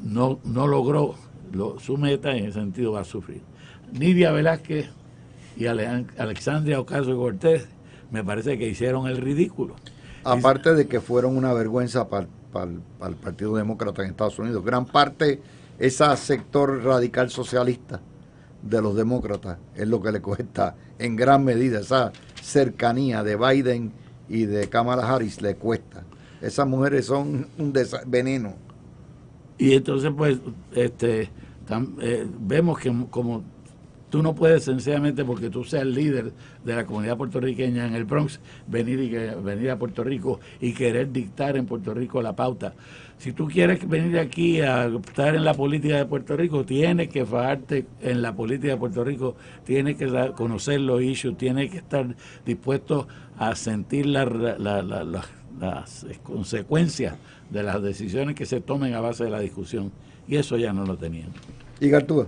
no logró su meta, y en ese sentido va a sufrir. Nidia Velázquez y Alexandria Ocasio-Cortez me parece que hicieron el ridículo. Aparte de que fueron una vergüenza para el Partido Demócrata en Estados Unidos. Gran parte, ese sector radical socialista de los demócratas es lo que le cuesta en gran medida, esa cercanía de Biden y de Kamala Harris le cuesta. Esas mujeres son un veneno. Y entonces pues vemos que como tú no puedes sencillamente porque tú seas líder de la comunidad puertorriqueña en el Bronx venir a Puerto Rico y querer dictar en Puerto Rico la pauta. Si tú quieres venir aquí a estar en la política de Puerto Rico, tienes que fajarte en la política de Puerto Rico, tienes que conocer los issues, tienes que estar dispuesto a sentir las consecuencias de las decisiones que se tomen a base de la discusión. Y eso ya no lo tenían. ¿Y Gartúa?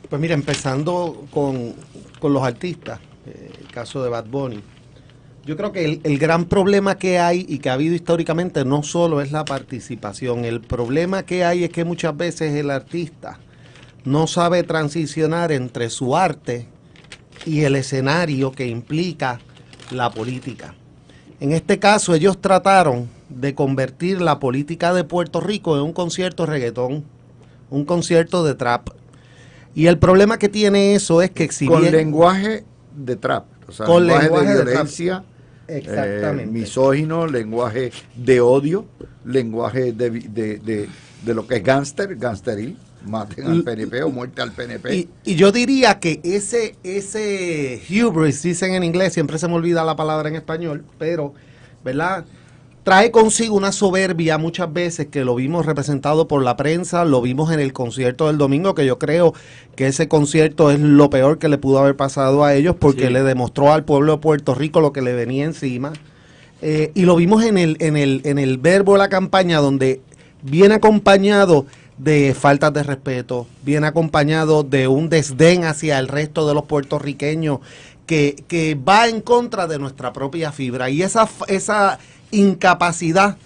Pues mira, empezando con los artistas, el caso de Bad Bunny, yo creo que el gran problema que hay y que ha habido históricamente no solo es la participación, el problema que hay es que muchas veces el artista no sabe transicionar entre su arte y el escenario que implica la política. En este caso ellos trataron de convertir la política de Puerto Rico en un concierto de reggaetón, un concierto de trap. Y el problema que tiene eso es que con lenguaje de trap, o sea, con lenguaje de violencia, exactamente, misógino, lenguaje de odio, lenguaje de lo que es gangsteril, maten al PNP o muerte al PNP. Y yo diría que ese hubris, dicen en inglés, siempre se me olvida la palabra en español, pero, ¿verdad?, trae consigo una soberbia muchas veces que lo vimos representado por la prensa, lo vimos en el concierto del domingo, que yo creo que ese concierto es lo peor que le pudo haber pasado a ellos porque le demostró al pueblo de Puerto Rico lo que le venía encima. Y lo vimos en el verbo de la campaña, donde viene acompañado de faltas de respeto, viene acompañado de un desdén hacia el resto de los puertorriqueños que va en contra de nuestra propia fibra. Y esa incapacidad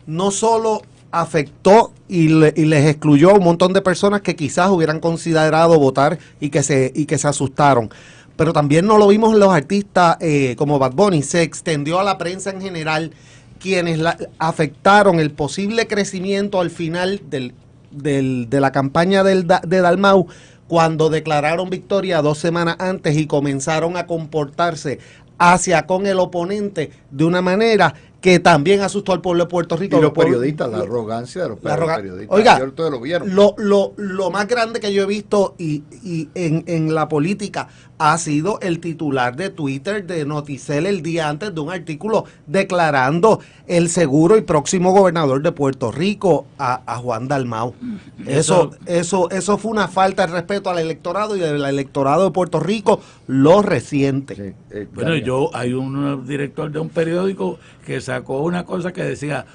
no solo afectó y les excluyó a un montón de personas que quizás hubieran considerado votar y que se asustaron, pero también no lo vimos en los artistas como Bad Bunny, se extendió a la prensa en general, quienes afectaron el posible crecimiento al final de la campaña de Dalmau, cuando declararon victoria 2 semanas antes y comenzaron a comportarse hacia con el oponente de una manera que también asustó al pueblo de Puerto Rico. Y los periodistas, la arrogancia de los periodistas. Oiga, ustedes lo vieron. Lo más grande que yo he visto y en la política ha sido el titular de Twitter de Noticel el día antes de un artículo declarando el seguro y próximo gobernador de Puerto Rico a Juan Dalmau. Eso fue una falta de respeto al electorado y del electorado de Puerto Rico lo reciente. Sí, bueno, hay un director de un periódico que sacó una cosa que decía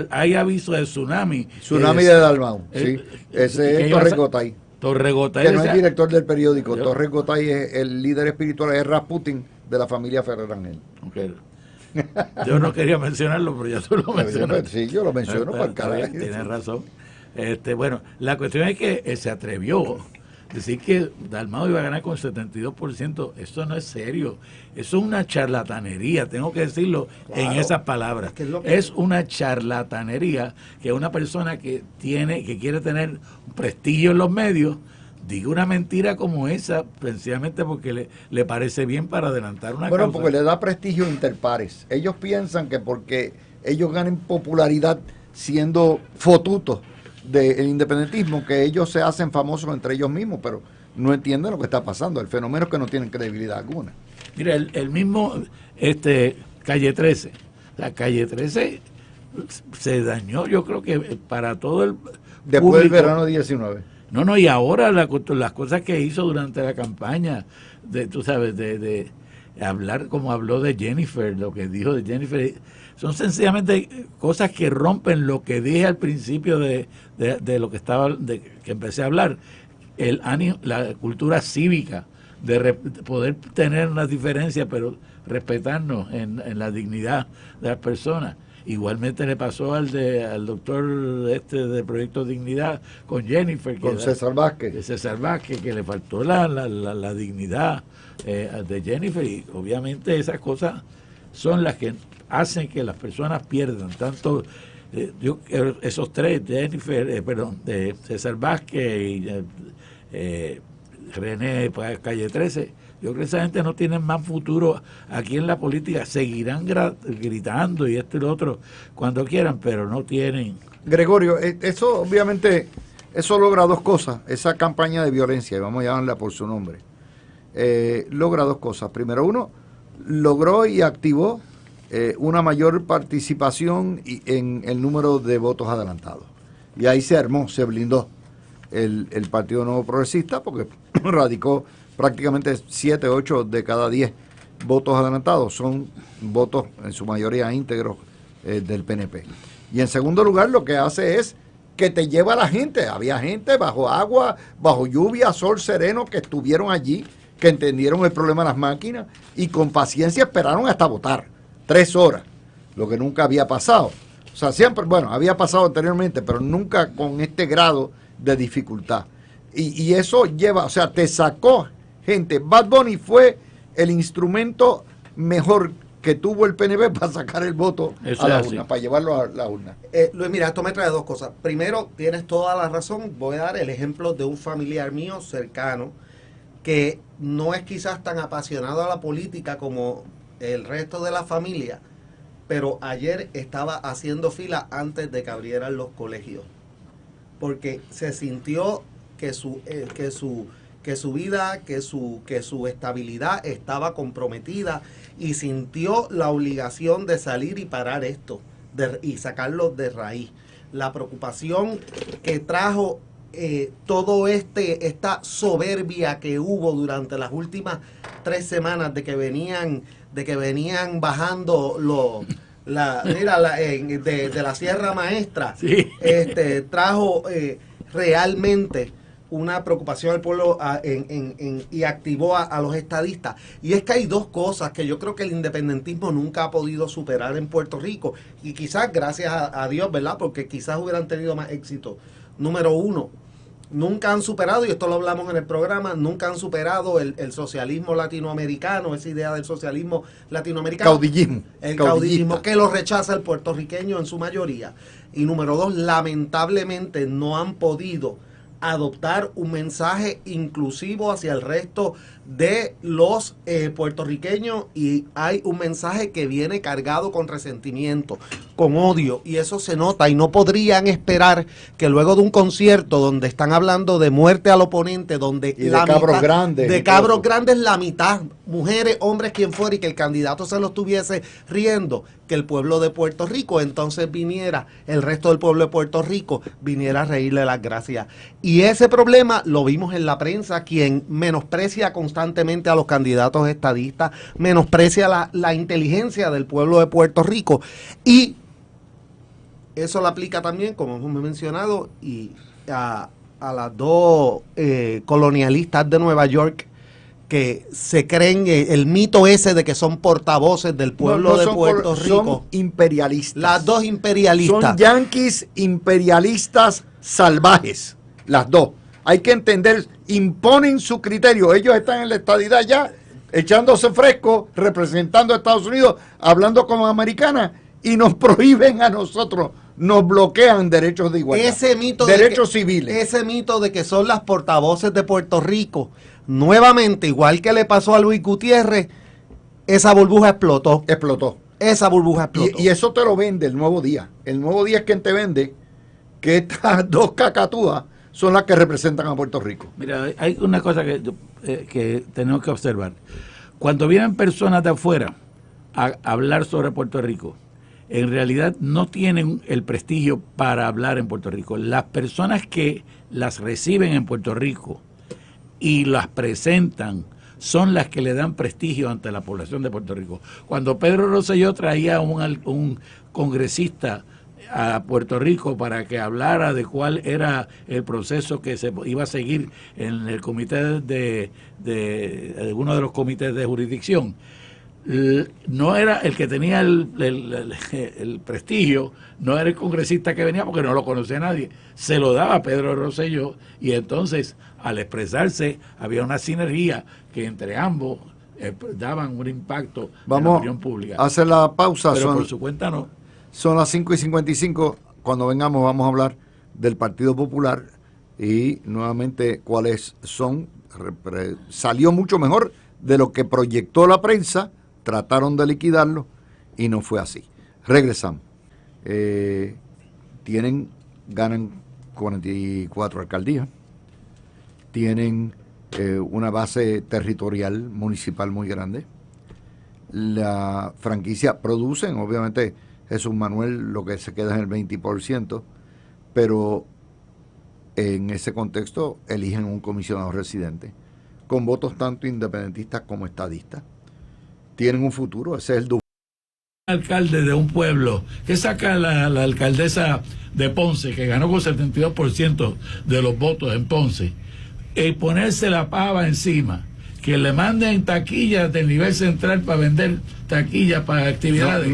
hay aviso de tsunami. Tsunami de Dalmau, sí. Ese es Torres Gotay. Torres Gotay. Que no es director del periódico. Torres Gotay es el líder espiritual, es Rasputin de la familia Ferrer Ángel. Okay. Yo no quería mencionarlo, pero ya tú lo mencionas. Sí, yo lo menciono para el carajo. Tienes razón. Bueno, la cuestión es que se atrevió a decir que Dalmau iba a ganar con 72%. Eso no es serio. Eso es una charlatanería, tengo que decirlo en esas palabras. Es una charlatanería que una persona que quiere tener prestigio en los medios diga una mentira como esa, precisamente porque le parece bien para adelantar una causa. Bueno, porque le da prestigio interpares. Ellos piensan que porque ellos ganen popularidad siendo fotutos del independentismo, que ellos se hacen famosos entre ellos mismos, pero no entienden lo que está pasando. El fenómeno es que no tienen credibilidad alguna. Mira, el mismo Calle 13, la Calle 13 se dañó, yo creo que para todo el después público, del verano 19. No, y ahora las cosas que hizo durante la campaña, tú sabes, de hablar como habló de Jennifer, lo que dijo de Jennifer, son sencillamente cosas que rompen lo que dije al principio de lo que que empecé a hablar, la cultura cívica, de poder tener unas diferencias, pero respetarnos en la dignidad de las personas. Igualmente le pasó al doctor de Proyecto Dignidad con Jennifer, con César Vázquez, que le faltó la dignidad de Jennifer, y obviamente esas cosas son las que hacen que las personas pierdan tanto. Esos tres, Jennifer, de César Vázquez y René Calle 13, yo creo que esa gente no tiene más futuro aquí en la política. Seguirán gritando y esto y lo otro cuando quieran, pero no tienen. Gregorio, eso obviamente, eso logra dos cosas. Esa campaña de violencia, y vamos a llamarla por su nombre, logra dos cosas. Primero, uno, logró y activó una mayor participación en el número de votos adelantados. Y ahí se armó, se blindó el Partido Nuevo Progresista, porque radicó prácticamente 7, 8 de cada 10 votos adelantados. Son votos en su mayoría íntegros del PNP. Y en segundo lugar, lo que hace es que te lleva a la gente. Había gente bajo agua, bajo lluvia, sol sereno, que estuvieron allí, que entendieron el problema de las máquinas y con paciencia esperaron hasta votar 3 horas, lo que nunca había pasado. O sea, siempre, bueno, había pasado anteriormente, pero nunca con este grado de dificultad. Y eso lleva, o sea, te sacó gente. Bad Bunny fue el instrumento mejor que tuvo el PNP para sacar el voto a la urna, para llevarlo a la urna. Luis, mira, esto me trae dos cosas. Primero, tienes toda la razón. Voy a dar el ejemplo de un familiar mío cercano que no es quizás tan apasionado a la política como el resto de la familia, pero ayer estaba haciendo fila antes de que abrieran los colegios, porque se sintió que su vida, que su estabilidad estaba comprometida, y sintió la obligación de salir y parar esto y sacarlo de raíz. La preocupación que trajo todo esta soberbia que hubo durante las últimas 3 semanas de que venían bajando de la Sierra Maestra, sí. Trajo realmente una preocupación al pueblo y activó a los estadistas. Y es que hay dos cosas que yo creo que el independentismo nunca ha podido superar en Puerto Rico, y quizás gracias a Dios, ¿verdad? Porque quizás hubieran tenido más éxito. Número uno, nunca han superado, y esto lo hablamos en el programa, nunca han superado el socialismo latinoamericano, esa idea del socialismo latinoamericano. Caudillismo. El caudillismo que lo rechaza el puertorriqueño en su mayoría. Y número dos, lamentablemente no han podido adoptar un mensaje inclusivo hacia el resto de los puertorriqueños, y hay un mensaje que viene cargado con resentimiento, con odio, y eso se nota. Y no podrían esperar que luego de un concierto donde están hablando de muerte al oponente, donde y la de cabros grandes, de cabros grandes la mitad, mujeres, hombres, quien fuera, y que el candidato se lo estuviese riendo, que el pueblo de Puerto Rico entonces viniera, el resto del pueblo de Puerto Rico viniera a reírle las gracias. Y ese problema lo vimos en la prensa, quien menosprecia constantemente a los candidatos estadistas, menosprecia la inteligencia del pueblo de Puerto Rico, y eso lo aplica también, como hemos mencionado, y a las dos colonialistas de Nueva York, que se creen el mito ese de que son portavoces del pueblo de Puerto Rico. Son imperialistas. Las dos imperialistas. Son yanquis imperialistas salvajes, las dos. Hay que entender, imponen su criterio. Ellos están en la estadidad ya, echándose fresco, representando a Estados Unidos, hablando como americanas, y nos prohíben a nosotros, nos bloquean derechos de igualdad, derechos civiles. Ese mito de que son las portavoces de Puerto Rico, nuevamente, igual que le pasó a Luis Gutiérrez, esa burbuja explotó. Esa burbuja explotó. Y eso te lo vende el Nuevo Día. El Nuevo Día es quien te vende que estas dos cacatúas son las que representan a Puerto Rico. Mira, hay una cosa que tenemos que observar. Cuando vienen personas de afuera a hablar sobre Puerto Rico, en realidad no tienen el prestigio para hablar en Puerto Rico. Las personas que las reciben en Puerto Rico y las presentan son las que le dan prestigio ante la población de Puerto Rico. Cuando Pedro Rosselló traía un congresista a Puerto Rico para que hablara de cuál era el proceso que se iba a seguir en el comité de uno de los comités de jurisdicción, no era el que tenía el prestigio, no era el congresista que venía porque no lo conocía nadie, se lo daba Pedro Rosselló, y entonces al expresarse había una sinergia que entre ambos daban un impacto en la opinión pública. Vamos a hacer la pausa. Pero por su cuenta no. Son las 5:55. Cuando vengamos vamos a hablar del Partido Popular y nuevamente cuáles son. Salió mucho mejor de lo que proyectó la prensa. Trataron de liquidarlo y no fue así. Regresamos. Ganan 44 alcaldías. Tienen una base territorial municipal muy grande. La franquicia producen, obviamente Jesús Manuel lo que se queda es el 20%, pero en ese contexto eligen un comisionado residente con votos tanto independentistas como estadistas. Tienen un futuro, ese es el alcalde de un pueblo, que saca la alcaldesa de Ponce, que ganó con 72% de los votos en Ponce, y ponerse la pava encima, que le manden taquillas del nivel central para vender taquillas para actividades,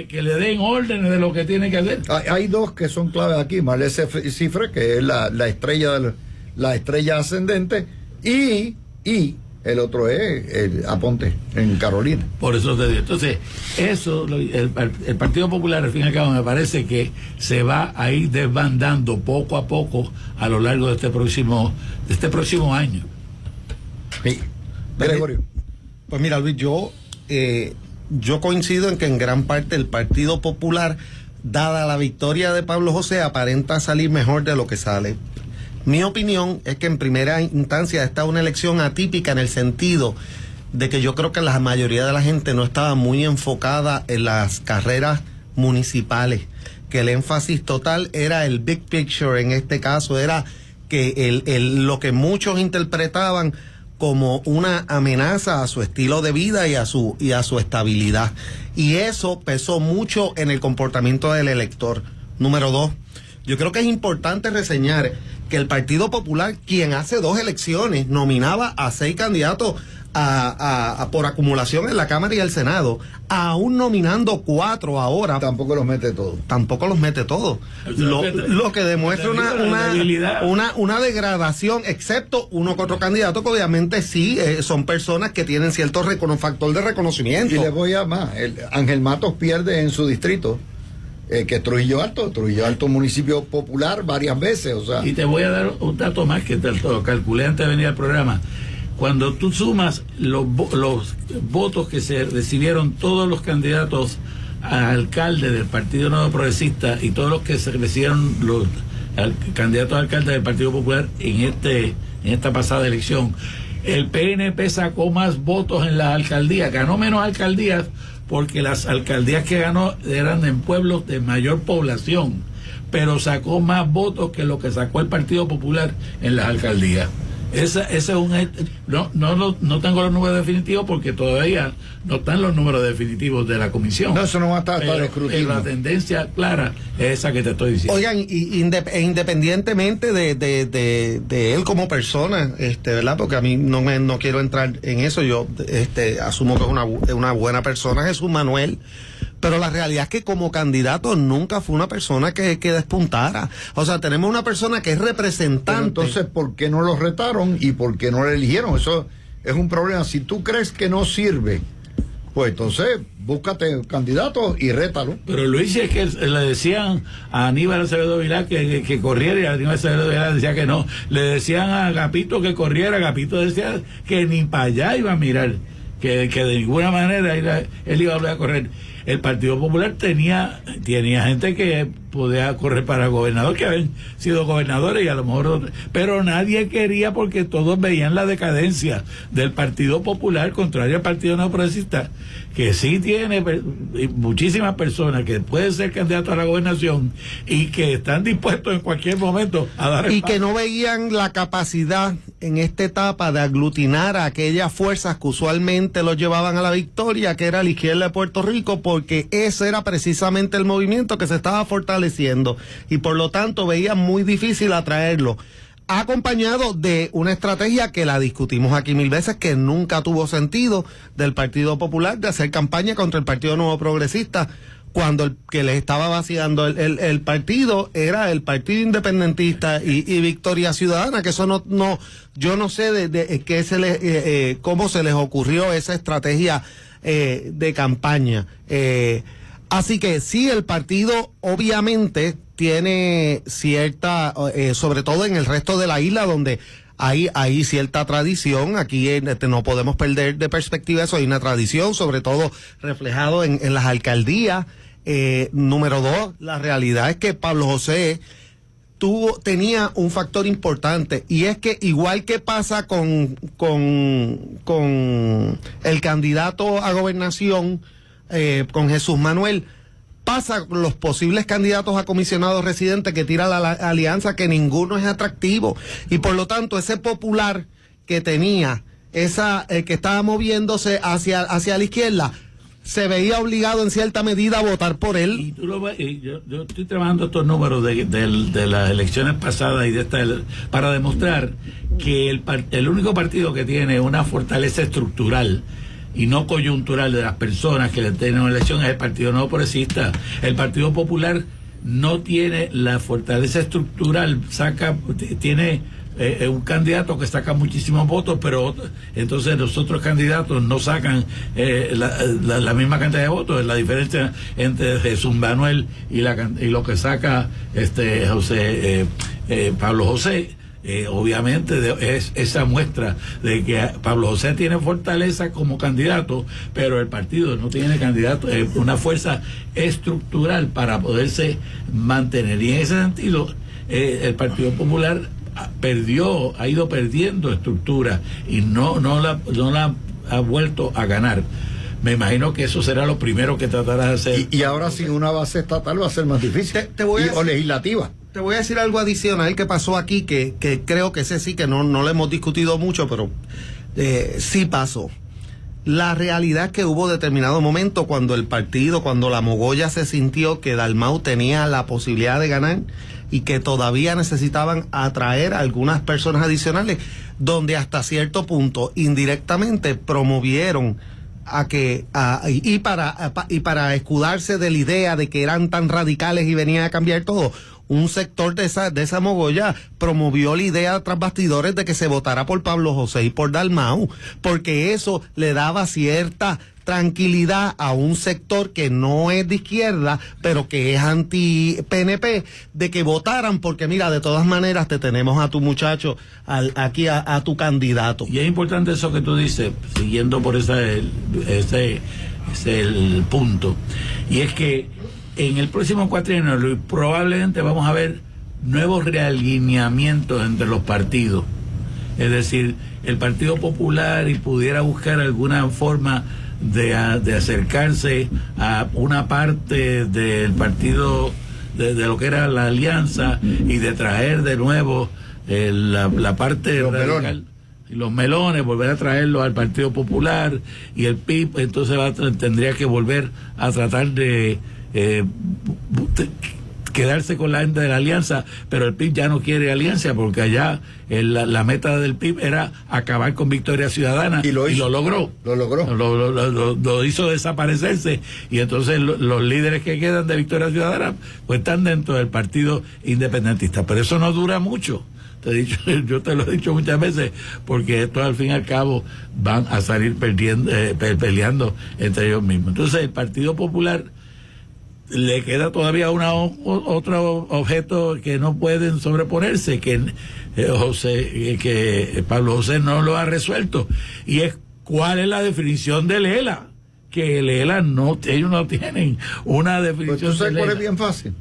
que le den órdenes de lo que tiene que hacer. Hay dos que son claves aquí, Marlene Cifre, que es la estrella ascendente, y el otro es el Aponte en Carolina. Por eso te digo. Entonces, eso, el Partido Popular, al fin y al cabo, me parece que se va a ir desbandando poco a poco a lo largo de este próximo año. Sí. Gregorio. Pues mira, Luis, yo coincido en que en gran parte el Partido Popular, dada la victoria de Pablo José, aparenta salir mejor de lo que sale. Mi opinión es que en primera instancia esta es una elección atípica en el sentido de que yo creo que la mayoría de la gente no estaba muy enfocada en las carreras municipales, que el énfasis total era el big picture, en este caso era que lo que muchos interpretaban como una amenaza a su estilo de vida y a su estabilidad. Y eso pesó mucho en el comportamiento del elector. Número 2, yo creo que es importante reseñar que el Partido Popular, quien hace 2 elecciones nominaba a 6 candidatos por acumulación en la Cámara y el Senado, aún nominando 4 ahora. Tampoco los mete todos. Lo que demuestra una degradación, excepto uno que otro candidato que obviamente sí son personas que tienen cierto factor de reconocimiento. Y le voy a más, Ángel Matos pierde en su distrito, que es Trujillo Alto, municipio popular varias veces, o sea. Y te voy a dar un dato más que te lo calculé antes de venir al programa. Cuando tú sumas los votos que se recibieron todos los candidatos a alcalde del Partido Nuevo Progresista y todos los que se recibieron los candidatos a alcalde del Partido Popular en esta pasada elección, el PNP sacó más votos en las alcaldías, ganó menos alcaldías porque las alcaldías que ganó eran en pueblos de mayor población, pero sacó más votos que lo que sacó el Partido Popular en las alcaldías. Ese es no tengo los números definitivos porque todavía no están los números definitivos de la comisión. No, eso no va a estar para escrutinio. La tendencia clara es esa que te estoy diciendo. Oigan, independientemente de él como persona, ¿verdad? Porque a mí no quiero entrar en eso. Yo asumo que es una buena persona, Jesús Manuel. Pero la realidad es que como candidato nunca fue una persona que despuntara. O sea, tenemos una persona que es representante. Pero entonces, ¿por qué no lo retaron y por qué no lo eligieron? Eso es un problema. Si tú crees que no sirve, pues entonces búscate candidato y rétalo. Pero Luis, es que le decían a Aníbal Acevedo Vilá que corriera, y a Aníbal Acevedo Vilá decía que no. Le decían a Agapito que corriera, Agapito decía que ni para allá iba a mirar, que de ninguna manera él iba a volver a correr. El Partido Popular tenía gente que podía correr para gobernador, que habían sido gobernadores y a lo mejor, pero nadie quería porque todos veían la decadencia del Partido Popular, contrario al Partido No Progresista, que sí tiene muchísimas personas que pueden ser candidatos a la gobernación y que están dispuestos en cualquier momento a dar y que no veían la capacidad en esta etapa de aglutinar a aquellas fuerzas que usualmente los llevaban a la victoria, que era la izquierda de Puerto Rico, porque ese era precisamente el movimiento que se estaba fortaleciendo y por lo tanto veían muy difícil atraerlo, acompañado de una estrategia que la discutimos aquí 1000 veces, que nunca tuvo sentido del Partido Popular, de hacer campaña contra el Partido Nuevo Progresista, cuando el que les estaba vaciando el partido era el Partido Independentista y Victoria Ciudadana, que eso no yo no sé de qué cómo se les ocurrió esa estrategia de campaña. Así que sí, el partido obviamente tiene cierta, sobre todo en el resto de la isla donde hay cierta tradición. Aquí no podemos perder de perspectiva eso, hay una tradición, sobre todo reflejado en las alcaldías. Número 2, la realidad es que Pablo José tenía un factor importante, y es que igual que pasa con el candidato a gobernación, con Jesús Manuel, pasa con los posibles candidatos a comisionados residentes que tira la alianza, que ninguno es atractivo, y por lo tanto ese popular que tenía que estaba moviéndose hacia la izquierda se veía obligado en cierta medida a votar por él. Y tú yo estoy trabajando estos números de las elecciones pasadas y de esta para demostrar que el único partido que tiene una fortaleza estructural y no coyuntural de las personas que le tienen una elección es el Partido Nuevo Progresista. El Partido Popular no tiene la fortaleza estructural, tiene un candidato que saca muchísimos votos, pero entonces los otros candidatos no sacan la misma cantidad de votos. Es la diferencia entre Jesús Manuel y lo que saca Pablo José. Obviamente es esa muestra de que Pablo José tiene fortaleza como candidato, pero el partido no tiene candidato, una fuerza estructural para poderse mantener, y en ese sentido el Partido Popular ha ido perdiendo estructura y no la ha vuelto a ganar. Me imagino que eso será lo primero que tratará de hacer. Y ahora sin una base estatal va a ser más difícil. O legislativa. Te voy a decir algo adicional que pasó aquí, que creo que ese sí que no lo hemos discutido mucho, pero sí pasó. La realidad es que hubo determinado momento cuando la mogolla se sintió que Dalmau tenía la posibilidad de ganar y que todavía necesitaban atraer a algunas personas adicionales, donde hasta cierto punto indirectamente promovieron para escudarse de la idea de que eran tan radicales y venían a cambiar todo, un sector de esa mogolla promovió la idea tras bastidores de que se votara por Pablo José y por Dalmau, porque eso le daba cierta tranquilidad a un sector que no es de izquierda, pero que es anti-PNP, de que votaran, porque mira, de todas maneras te tenemos a tu muchacho, aquí a tu candidato. Y es importante eso que tú dices, siguiendo por ese el punto, y es que en el próximo cuatrienio probablemente vamos a ver nuevos realineamientos entre los partidos. Es decir, el Partido Popular y pudiera buscar alguna forma de acercarse a una parte del partido, de lo que era la alianza, y de traer de nuevo la parte radical. Los melones, volver a traerlo al Partido Popular, y el PIB entonces tendría que volver a tratar de quedarse con la gente de la alianza, pero el PIB ya no quiere alianza, porque allá la meta del PIB era acabar con Victoria Ciudadana, y lo logró. Lo hizo desaparecerse, y entonces los líderes que quedan de Victoria Ciudadana pues están dentro del Partido Independentista, pero eso no dura mucho. Yo te lo he dicho muchas veces, porque esto al fin y al cabo van a salir peleando entre ellos mismos. Entonces el Partido Popular le queda todavía otro objeto que no pueden sobreponerse, que Pablo José no lo ha resuelto, y es cuál es la definición de Lela, que Lela ellos no tienen una definición. Pues tú sabes cuál es bien fácil.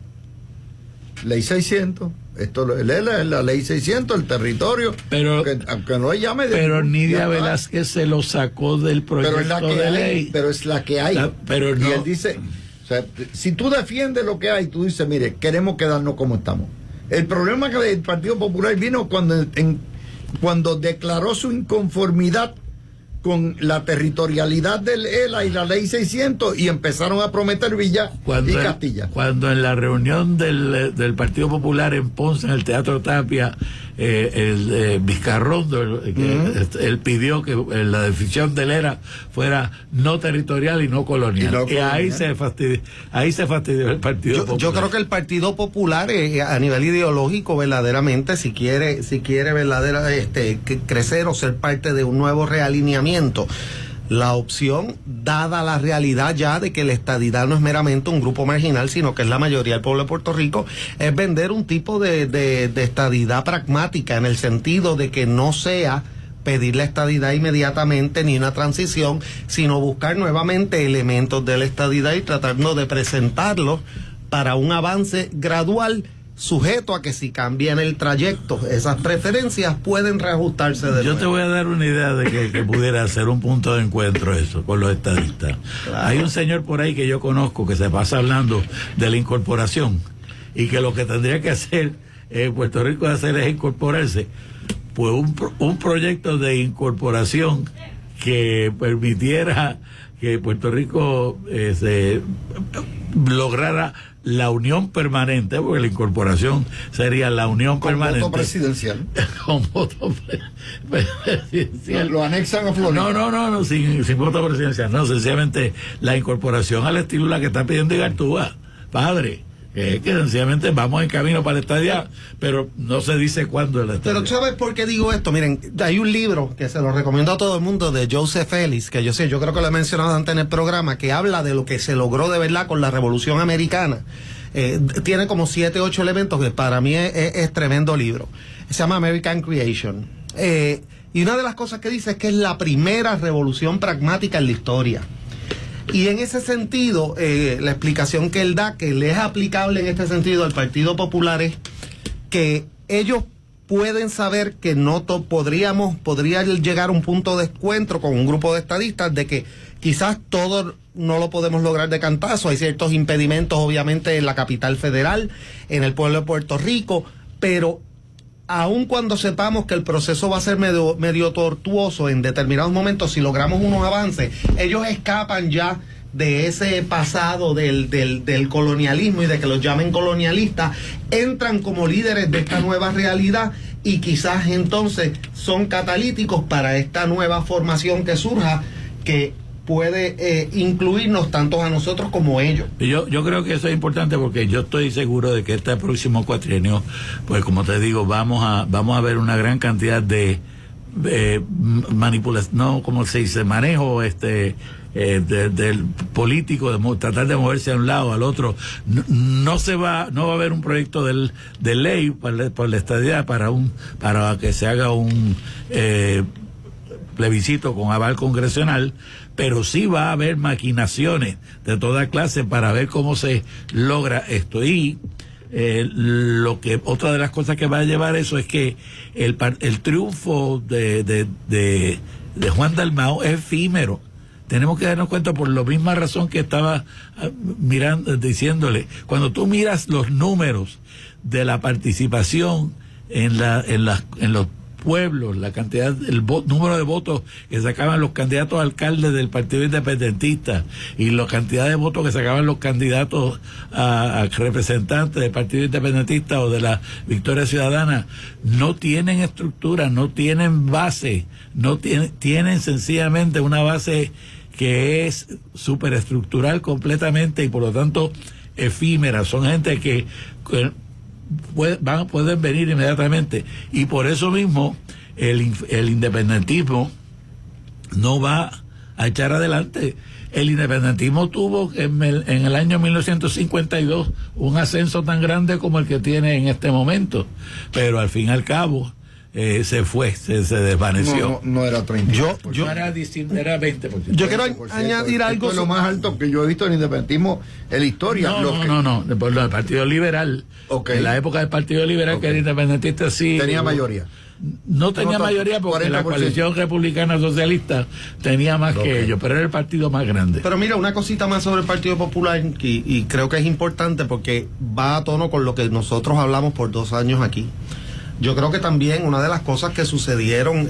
ley 600. Esto es la ley 600, el territorio, pero, aunque no llame de... Pero Nidia Velázquez se lo sacó del proyecto de ley. Pero es la que hay. Pero no. Y él dice, o sea, si tú defiendes lo que hay, tú dices, mire, queremos quedarnos como estamos. El problema que el Partido Popular vino cuando declaró su inconformidad con la territorialidad del ELA y la ley 600 y empezaron a prometer Villa y Castilla. Cuando en la reunión del Partido Popular en Ponce, en el Teatro Tapia, el Vizcarrondo, él pidió que la definición del ELA fuera no territorial y no colonial. Y ahí se fastidió el Partido Popular. Yo creo que el Partido Popular, a nivel ideológico, verdaderamente, si quiere crecer o ser parte de un nuevo realineamiento, la opción, dada la realidad ya de que la estadidad no es meramente un grupo marginal, sino que es la mayoría del pueblo de Puerto Rico, es vender un tipo de estadidad pragmática, en el sentido de que no sea pedir la estadidad inmediatamente ni una transición, sino buscar nuevamente elementos de la estadidad y tratando de presentarlos para un avance gradual, sujeto a que si cambian el trayecto, esas preferencias pueden reajustarse de nuevo. Yo te voy a dar una idea de que pudiera ser un punto de encuentro eso con los estadistas. Claro. Hay un señor por ahí que yo conozco que se pasa hablando de la incorporación y que lo que tendría que hacer Puerto Rico es incorporarse. Pues un proyecto de incorporación que permitiera que Puerto Rico se lograra la unión permanente, porque la incorporación sería la unión permanente. Con voto presidencial. Con voto presidencial. Lo anexan a Florida. No, sin voto presidencial. No, sencillamente la incorporación al estilo la que está pidiendo Igartúa, padre. Que sencillamente vamos en camino para la estadía, pero no se dice cuándo es la estadía. Pero ¿sabes por qué digo esto? Miren, hay un libro que se lo recomiendo a todo el mundo, de Joseph Ellis, que yo creo que lo he mencionado antes en el programa, que habla de lo que se logró de verdad con la Revolución Americana. Tiene como 7, 8 elementos que para mí es tremendo libro. Se llama American Creation. Y una de las cosas que dice es que es la primera revolución pragmática en la historia. Y en ese sentido, la explicación que él da, que le es aplicable en este sentido al Partido Popular, es que ellos pueden saber que podría llegar a un punto de encuentro con un grupo de estadistas, de que quizás todo no lo podemos lograr de cantazo. Hay ciertos impedimentos, obviamente, en la capital federal, en el pueblo de Puerto Rico, pero aun cuando sepamos que el proceso va a ser medio tortuoso en determinados momentos, si logramos unos avances, ellos escapan ya de ese pasado del colonialismo y de que los llamen colonialistas, entran como líderes de esta nueva realidad y quizás entonces son catalíticos para esta nueva formación que surja, que puede incluirnos tanto a nosotros como ellos. Yo creo que eso es importante, porque yo estoy seguro de que este próximo cuatrienio, pues como te digo, vamos a ver una gran cantidad de manipulación, no, como se dice, manejo del político, de tratar de moverse a un lado al otro. No va a haber un proyecto de ley por la estadía para que se haga un plebiscito con aval congresional, pero sí va a haber maquinaciones de toda clase para ver cómo se logra esto. Y otra de las cosas que va a llevar eso es que el triunfo de Juan Dalmau es efímero. Tenemos que darnos cuenta, por la misma razón que estaba diciéndole, cuando tú miras los números de la participación en los pueblos, la cantidad, número de votos que sacaban los candidatos a alcaldes del Partido Independentista y la cantidad de votos que sacaban los candidatos a representantes del Partido Independentista o de la Victoria Ciudadana, no tienen estructura, no tienen base, tienen sencillamente una base que es superestructural completamente y por lo tanto efímera. Son gente que pueden venir inmediatamente, y por eso mismo el independentismo no va a echar adelante. El independentismo tuvo en el año 1952 un ascenso tan grande como el que tiene en este momento, pero al fin y al cabo se fue, se desvaneció. No era 30%. No era distinto, era 20%. Yo quiero añadir algo. Esto es lo más alto que yo he visto en independentismo en la historia. No. Por el Partido Liberal. Okay. En la época del Partido Liberal, que era independentista, sí. Tenía mayoría. No tenía mayoría porque 40%. La coalición republicana socialista tenía más que ellos, pero era el partido más grande. Pero mira, una cosita más sobre el Partido Popular y creo que es importante porque va a tono con lo que nosotros hablamos por 2 años aquí. Yo creo que también una de las cosas que sucedieron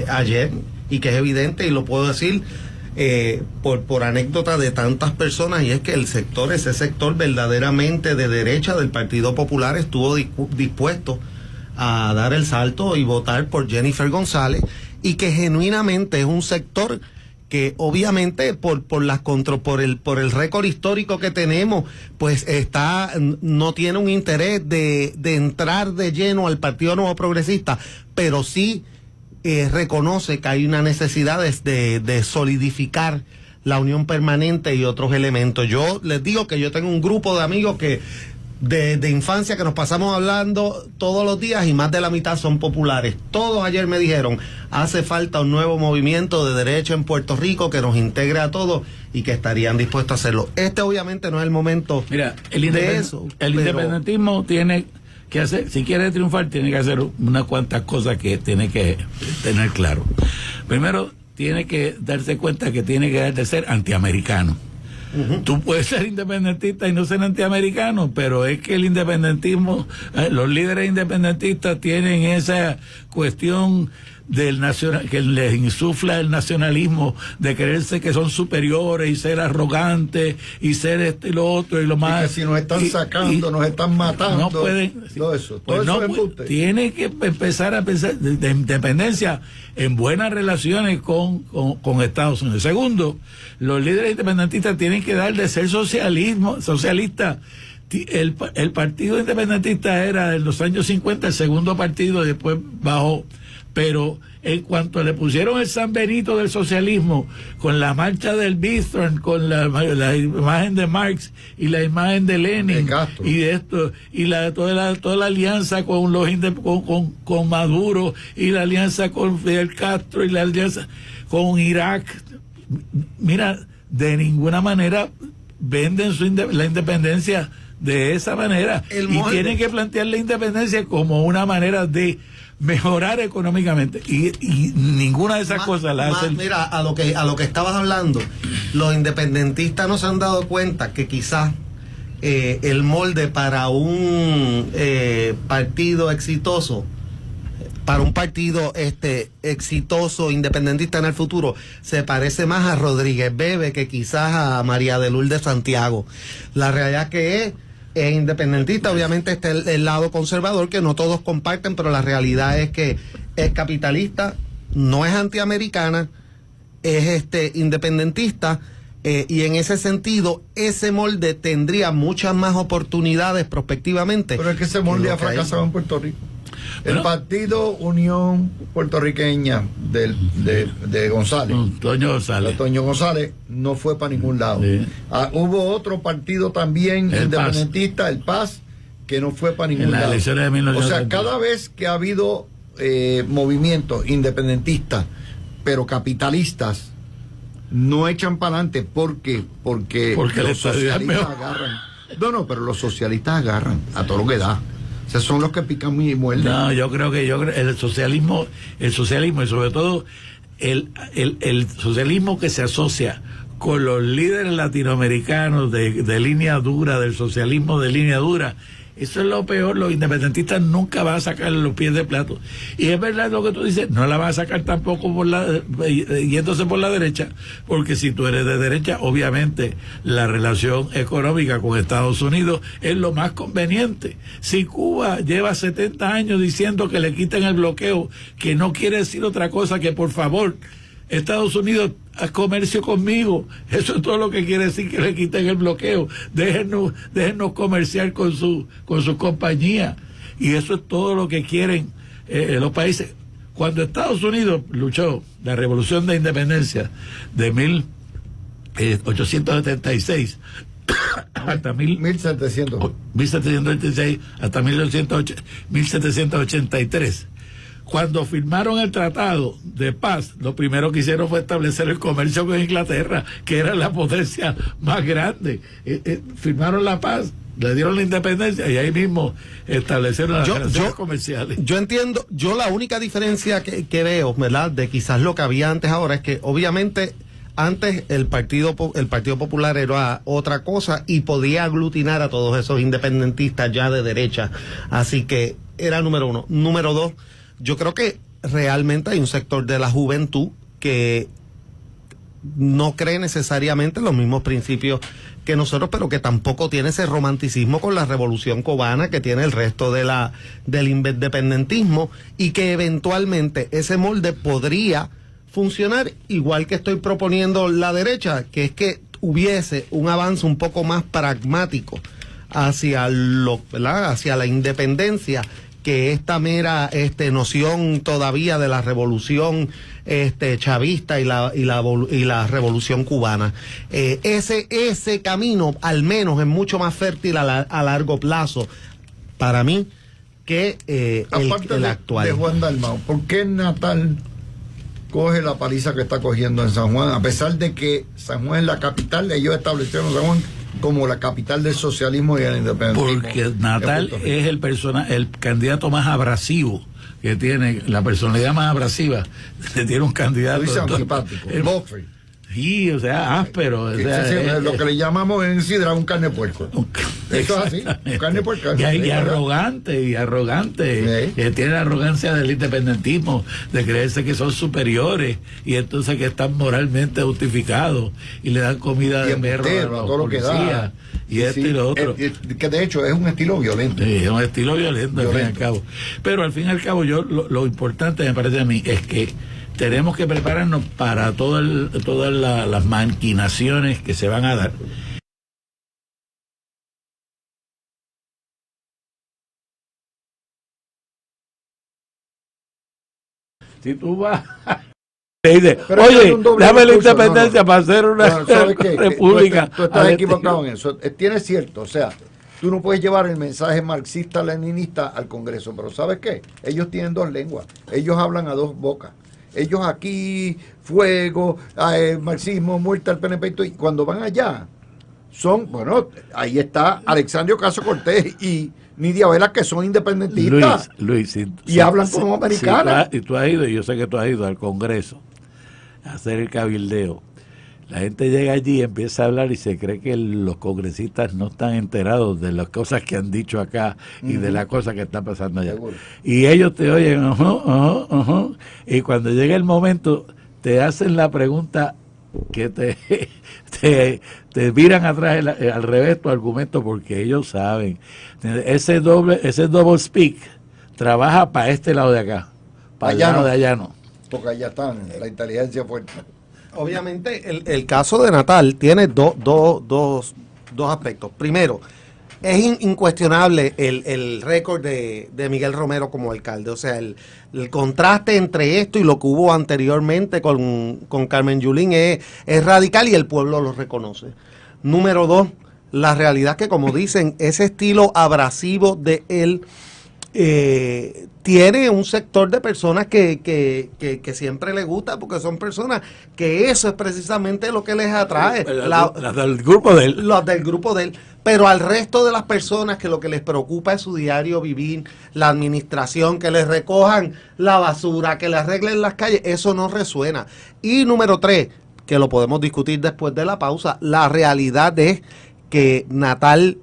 ayer y que es evidente y lo puedo decir por anécdota de tantas personas, y es que ese sector verdaderamente de derecha del Partido Popular estuvo dispuesto a dar el salto y votar por Jennifer González, y que genuinamente es un sector que obviamente por el récord histórico que tenemos, pues no tiene un interés de entrar de lleno al Partido Nuevo Progresista, pero sí reconoce que hay una necesidad de solidificar la unión permanente y otros elementos. Yo les digo que yo tengo un grupo de amigos que de infancia que nos pasamos hablando todos los días y más de la mitad son populares. Todos ayer me dijeron, hace falta un nuevo movimiento de derecha en Puerto Rico que nos integre a todos y que estarían dispuestos a hacerlo. Obviamente no es el momento. Mira, el independentismo tiene que hacer, si quiere triunfar, tiene que hacer unas cuantas cosas que tiene que tener claro. Primero, tiene que darse cuenta que tiene que dejar de ser antiamericano. Tú puedes ser independentista y no ser antiamericano, pero es que el independentismo, los líderes independentistas tienen esa cuestión del que les insufla el nacionalismo, de creerse que son superiores y ser arrogantes y ser esto y lo otro y lo más. Y que si nos están sacando, nos están matando. No pueden. Todo eso. Pues todo no, eso tiene que empezar a pensar de independencia en buenas relaciones con Estados Unidos. Segundo, los líderes independentistas tienen que dar de ser socialista. El partido independentista era en los años 50 el segundo partido y después bajó. Pero en cuanto le pusieron el San Benito del socialismo, con la marcha del Bistron, con la imagen de Marx y la imagen de Lenin y de esto, y toda la alianza con con Maduro, y la alianza con Fidel Castro, y la alianza con Irak, mira, de ninguna manera venden la independencia de esa manera, y tienen que plantear la independencia como una manera de mejorar económicamente, y ninguna de esas cosas la hacen. Mira, a lo que estabas hablando, los independentistas no se han dado cuenta que quizás el molde para un partido exitoso, para un partido exitoso independentista en el futuro, se parece más a Rodríguez Bebe que quizás a María de Lourdes Santiago. La realidad que es independentista, obviamente está el lado conservador que no todos comparten, pero la realidad es que es capitalista, no es antiamericana, es independentista, y en ese sentido ese molde tendría muchas más oportunidades prospectivamente. Pero es que ese molde ha fracasado en Puerto Rico. El Partido Unión Puertorriqueña de González, Toño González, no fue para ningún lado. Sí. Hubo otro partido también independentista, el PAS, que no fue para ningún lado. O sea, cada vez que ha habido movimientos independentistas, pero capitalistas, no echan para adelante. Porque los socialistas agarran. Pero los socialistas agarran a todo lo que da. O sea, son los que pican y muerden. No, yo creo el socialismo y sobre todo el socialismo que se asocia con los líderes latinoamericanos de línea dura, del socialismo de línea dura, eso es lo peor. Los independentistas nunca van a sacar los pies de plato. Y es verdad lo que tú dices, no la van a sacar tampoco yéndose por la derecha, porque si tú eres de derecha, obviamente la relación económica con Estados Unidos es lo más conveniente. Si Cuba lleva 70 años diciendo que le quiten el bloqueo, que no quiere decir otra cosa que por favor, Estados Unidos, haz comercio conmigo. Eso es todo lo que quiere decir, que le quiten el bloqueo. Déjennos comerciar con sus compañías. Y eso es todo lo que quieren los países. Cuando Estados Unidos luchó la revolución de independencia de 1876 hasta 1786 hasta 1783, cuando firmaron el tratado de paz, lo primero que hicieron fue establecer el comercio con Inglaterra, que era la potencia más grande. Firmaron la paz, le dieron la independencia y ahí mismo establecieron las relaciones comerciales. Yo entiendo, yo la única diferencia que veo, ¿verdad?, de quizás lo que había antes ahora, es que obviamente antes el Partido Popular era otra cosa y podía aglutinar a todos esos independentistas ya de derecha. Así que era número uno. Número dos, yo creo que realmente hay un sector de la juventud que no cree necesariamente en los mismos principios que nosotros, pero que tampoco tiene ese romanticismo con la revolución cubana que tiene el resto del independentismo, y que eventualmente ese molde podría funcionar igual que estoy proponiendo la derecha, que es que hubiese un avance un poco más pragmático hacia hacia la independencia, que esta mera noción todavía de la revolución chavista y la revolución cubana. Ese camino al menos es mucho más fértil a largo plazo para mí que el actual. De Juan Dalmau, ¿por qué Natal coge la paliza que está cogiendo en San Juan? A pesar de que San Juan es la capital, ellos establecieron San Juan como la capital del socialismo y del independentismo. Porque Natal es el candidato más abrasivo que tiene, la personalidad más abrasiva que tiene un candidato. Dice antipático, Boffrey. Sí, o sea, áspero. O sea, lo que le llamamos en Sidra un carne puerco. Esto es así, un carne puerco. Y arrogante. Sí. Tiene la arrogancia del independentismo, de creerse que son superiores y entonces que están moralmente justificados y le dan comida de perro a todo lo que da. Y esto y lo otro. Que de hecho es un estilo violento. Sí, es un estilo violento. Al fin y al cabo. Pero al fin y al cabo, lo importante me parece a mí es que tenemos que prepararnos para todas las maquinaciones que se van a dar. Si tú vas te dice, oye, dame la independencia para hacer una república. Tú estás equivocado en eso. Tiene cierto, o sea, tú no puedes llevar el mensaje marxista-leninista al Congreso, pero ¿sabes qué? Ellos tienen dos lenguas, ellos hablan a dos bocas. Ellos aquí, fuego, marxismo, muerte al PNP, y cuando van allá, ahí está Alexandria Ocasio-Cortez y Nidia Vela, que son independentistas. Luis, y hablan como americanos. Y tú has ido, y yo sé que tú has ido al Congreso a hacer el cabildeo. La gente llega allí y empieza a hablar y se cree que los congresistas no están enterados de las cosas que han dicho acá y de las cosas que están pasando allá. Seguro. Y ellos te oyen, y cuando llega el momento te hacen la pregunta que te miran atrás al revés tu argumento, porque ellos saben. Ese double speak trabaja para este lado de acá, para el lado de allá no. Porque allá están, la inteligencia fuerte. Obviamente el caso de Natal tiene dos aspectos. Primero, es incuestionable el récord de Miguel Romero como alcalde. O sea, el contraste entre esto y lo que hubo anteriormente con Carmen Yulín es radical y el pueblo lo reconoce. Número dos, la realidad que, como dicen, ese estilo abrasivo de él tiene un sector de personas que siempre le gusta, porque son personas que eso es precisamente lo que les atrae. Las del grupo de él. Las del grupo de él. Pero al resto de las personas que lo que les preocupa es su diario vivir, la administración, que les recojan la basura, que le arreglen las calles, eso no resuena. Y número tres, que lo podemos discutir después de la pausa, la realidad es que Natal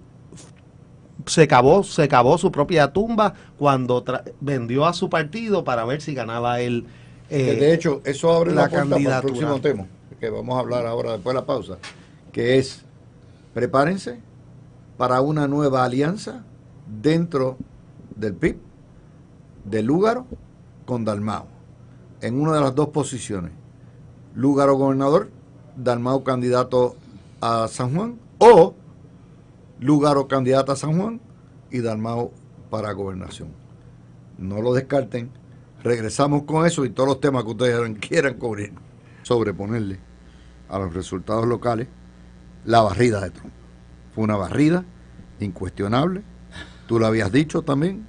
se cavó su propia tumba cuando vendió a su partido para ver si ganaba él. Que de hecho, eso abre la puerta para el candidatura. próximo tema, que vamos a hablar ahora después de la pausa, que es: prepárense para una nueva alianza dentro del PIB, de Lúgaro con Dalmau, en una de las dos posiciones. Lúgaro gobernador, Dalmau candidato a San Juan, o Lúgaro candidato a San Juan y Dalmau para gobernación. No lo descarten. Regresamos con eso y todos los temas que ustedes quieran cubrir. Sobreponerle a los resultados locales la barrida de Trump. Fue una barrida incuestionable. Tú lo habías dicho también.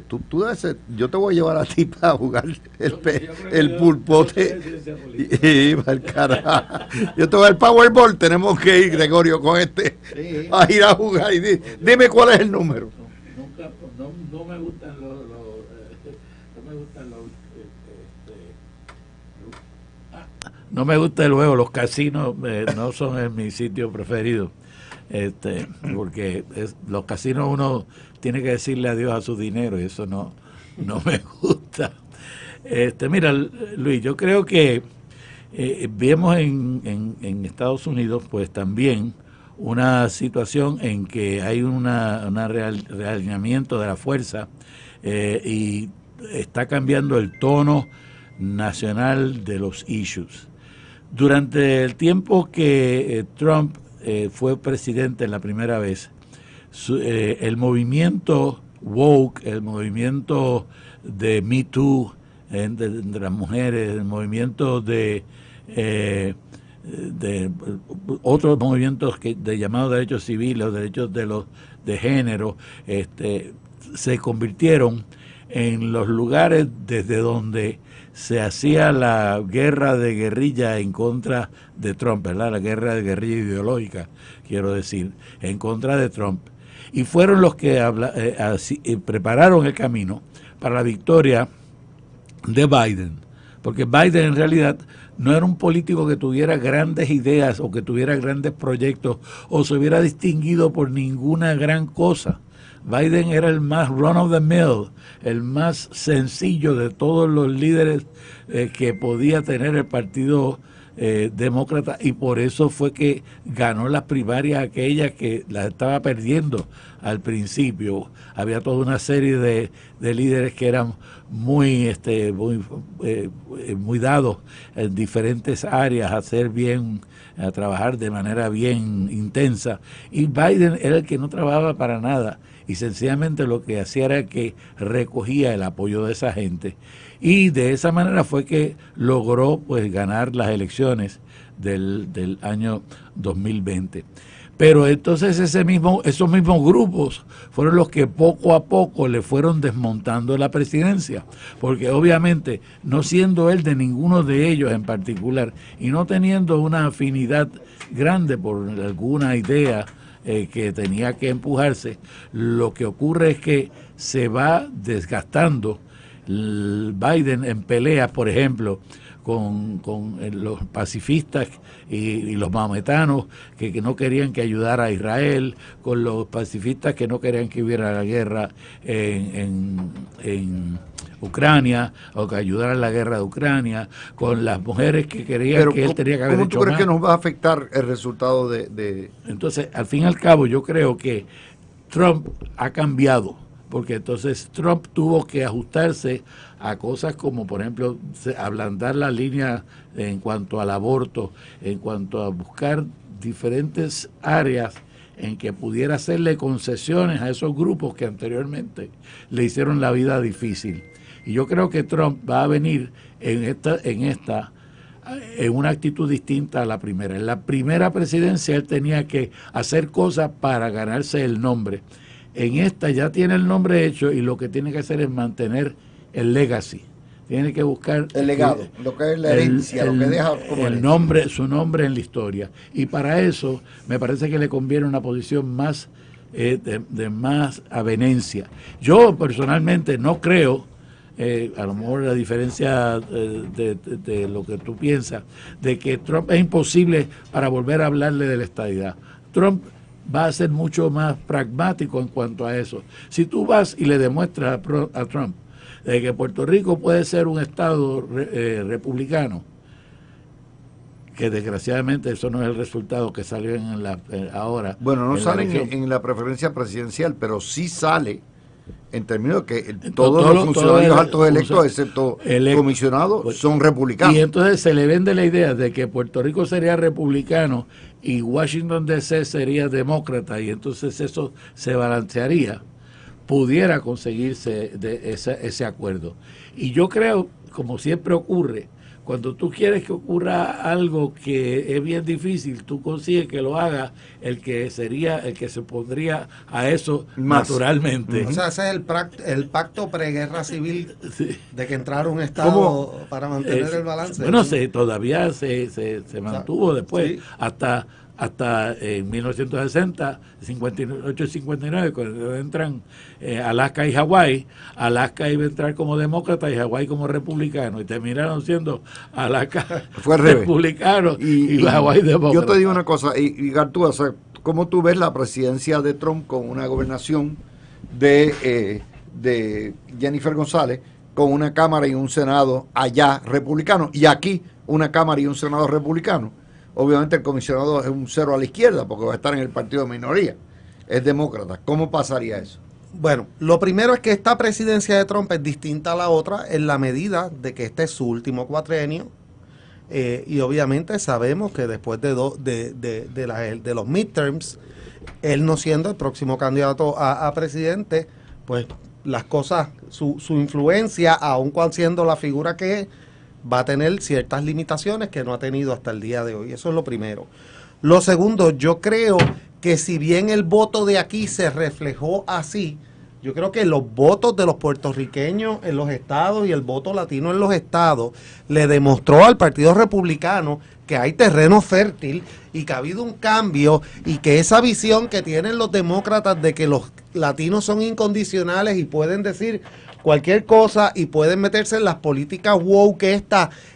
Tú debes ser, yo te voy a llevar a ti para jugar el pulpote y para el carajo. Yo te voy al Powerball, tenemos que ir, Gregorio, con a ir a jugar y dime cuál es el número. No me gustan no me gusta el juego, los casinos no son en mi sitio preferido, porque los casinos uno tiene que decirle adiós a su dinero y eso no me gusta. Mira, Luis, yo creo que vemos en Estados Unidos pues también una situación en que hay una realineamiento de la fuerza y está cambiando el tono nacional de los issues. Durante el tiempo que Trump fue presidente la primera vez, el movimiento woke, el movimiento de Me Too, de las mujeres, el movimiento de otros movimientos de llamados derechos civiles, derechos de género, se convirtieron en los lugares desde donde se hacía la guerra de guerrilla en contra de Trump, ¿verdad? La guerra de guerrilla ideológica, quiero decir, en contra de Trump. Y fueron los que prepararon el camino para la victoria de Biden, porque Biden en realidad no era un político que tuviera grandes ideas o que tuviera grandes proyectos o se hubiera distinguido por ninguna gran cosa. Biden era el más run of the mill, el más sencillo de todos los líderes que podía tener el partido demócrata, y por eso fue que ganó las primarias aquellas que las estaba perdiendo al principio. Había toda una serie de líderes que eran muy dados en diferentes áreas a trabajar de manera bien intensa, y Biden era el que no trabajaba para nada y sencillamente lo que hacía era que recogía el apoyo de esa gente, y de esa manera fue que logró pues ganar las elecciones del año 2020. Pero entonces esos mismos grupos fueron los que poco a poco le fueron desmontando la presidencia, porque obviamente no siendo él de ninguno de ellos en particular y no teniendo una afinidad grande por alguna idea que tenía que empujarse, lo que ocurre es que se va desgastando Biden en peleas, por ejemplo, con los pacifistas y los maometanos que no querían que ayudara a Israel, con los pacifistas que no querían que hubiera la guerra en Ucrania, o que ayudara a la guerra de Ucrania, con las mujeres que querían que él tenía que haber hecho más. ¿Cómo tú crees que nos va a afectar el resultado de...? Entonces, al fin y al cabo, yo creo que Trump ha cambiado, porque entonces Trump tuvo que ajustarse a cosas como, por ejemplo, ablandar la línea en cuanto al aborto, en cuanto a buscar diferentes áreas en que pudiera hacerle concesiones a esos grupos que anteriormente le hicieron la vida difícil. Y yo creo que Trump va a venir en una actitud distinta a la primera. En la primera presidencia él tenía que hacer cosas para ganarse el nombre. En esta ya tiene el nombre hecho y lo que tiene que hacer es mantener el legacy. Tiene que buscar el legado, lo que es la herencia, lo que deja como su nombre en la historia. Y para eso me parece que le conviene una posición más de más avenencia. Yo personalmente no creo, a lo mejor la diferencia de lo que tú piensas, de que Trump es imposible para volver a hablarle de la estadidad. Trump va a ser mucho más pragmático en cuanto a eso. Si tú vas y le demuestras a Trump de que Puerto Rico puede ser un estado republicano, que desgraciadamente eso no es el resultado que salió ahora. Bueno, no sale en la preferencia presidencial, pero sí sale en términos de que todos los funcionarios altos electos, excepto comisionados, son republicanos. Y entonces se le vende la idea de que Puerto Rico sería republicano y Washington D.C. sería demócrata, y entonces eso se balancearía, pudiera conseguirse ese acuerdo. Y yo creo, como siempre ocurre, cuando tú quieres que ocurra algo que es bien difícil, tú consigues que lo haga el que se pondría a eso Más. naturalmente. O sea, ese es el pacto preguerra civil Sí. de que entrara un Estado ¿Cómo? para mantener el balance. Bueno, todavía se mantuvo después, sí. hasta en 1960, 58 y 59, cuando entran Alaska y Hawái. Alaska iba a entrar como demócrata y Hawái como republicano, y terminaron siendo Alaska Fue al revés. republicano y Hawái demócrata. Yo te digo una cosa, y Gartúa, o sea, ¿cómo tú ves la presidencia de Trump con una gobernación de Jennifer González, con una Cámara y un Senado allá republicano, y aquí una Cámara y un Senado republicano? Obviamente el comisionado es un cero a la izquierda, porque va a estar en el partido de minoría, es demócrata. ¿Cómo pasaría eso? Bueno, lo primero es que esta presidencia de Trump es distinta a la otra en la medida de que este es su último cuatrenio, y obviamente sabemos que después de los midterms, él no siendo el próximo candidato a presidente, pues las cosas, su influencia, aun cuando siendo la figura que es, va a tener ciertas limitaciones que no ha tenido hasta el día de hoy. Eso es lo primero. Lo segundo, yo creo que si bien el voto de aquí se reflejó así, yo creo que los votos de los puertorriqueños en los estados y el voto latino en los estados le demostró al Partido Republicano que hay terreno fértil y que ha habido un cambio, y que esa visión que tienen los demócratas de que los latinos son incondicionales y pueden decir cualquier cosa y pueden meterse en las políticas woke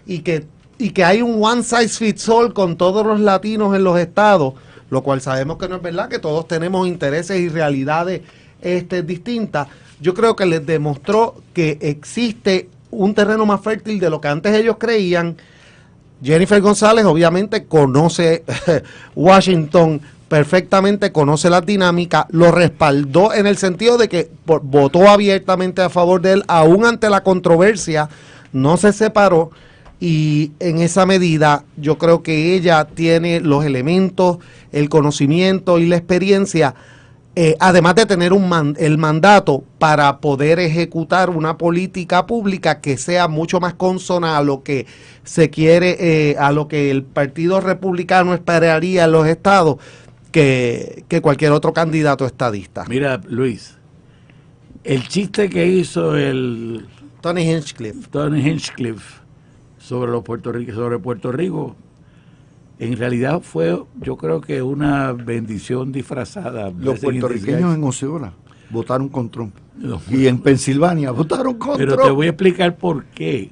y que hay un one size fits all con todos los latinos en los estados, lo cual sabemos que no es verdad, que todos tenemos intereses y realidades distintas. Yo creo que les demostró que existe un terreno más fértil de lo que antes ellos creían. Jennifer González obviamente conoce Washington perfectamente, conoce las dinámicas, lo respaldó en el sentido de que votó abiertamente a favor de él, aún ante la controversia, no se separó, y en esa medida yo creo que ella tiene los elementos, el conocimiento y la experiencia, además de tener el mandato para poder ejecutar una política pública que sea mucho más consona a lo que se quiere, a lo que el Partido Republicano esperaría en los estados, que cualquier otro candidato estadista. Mira, Luis, el chiste que hizo el Tony Hinchcliffe sobre Puerto Rico, en realidad fue, yo creo que una bendición disfrazada. Los puertorriqueños en Osceola votaron con Trump. Y en Pensilvania votaron con Pero Trump. te voy a explicar por qué.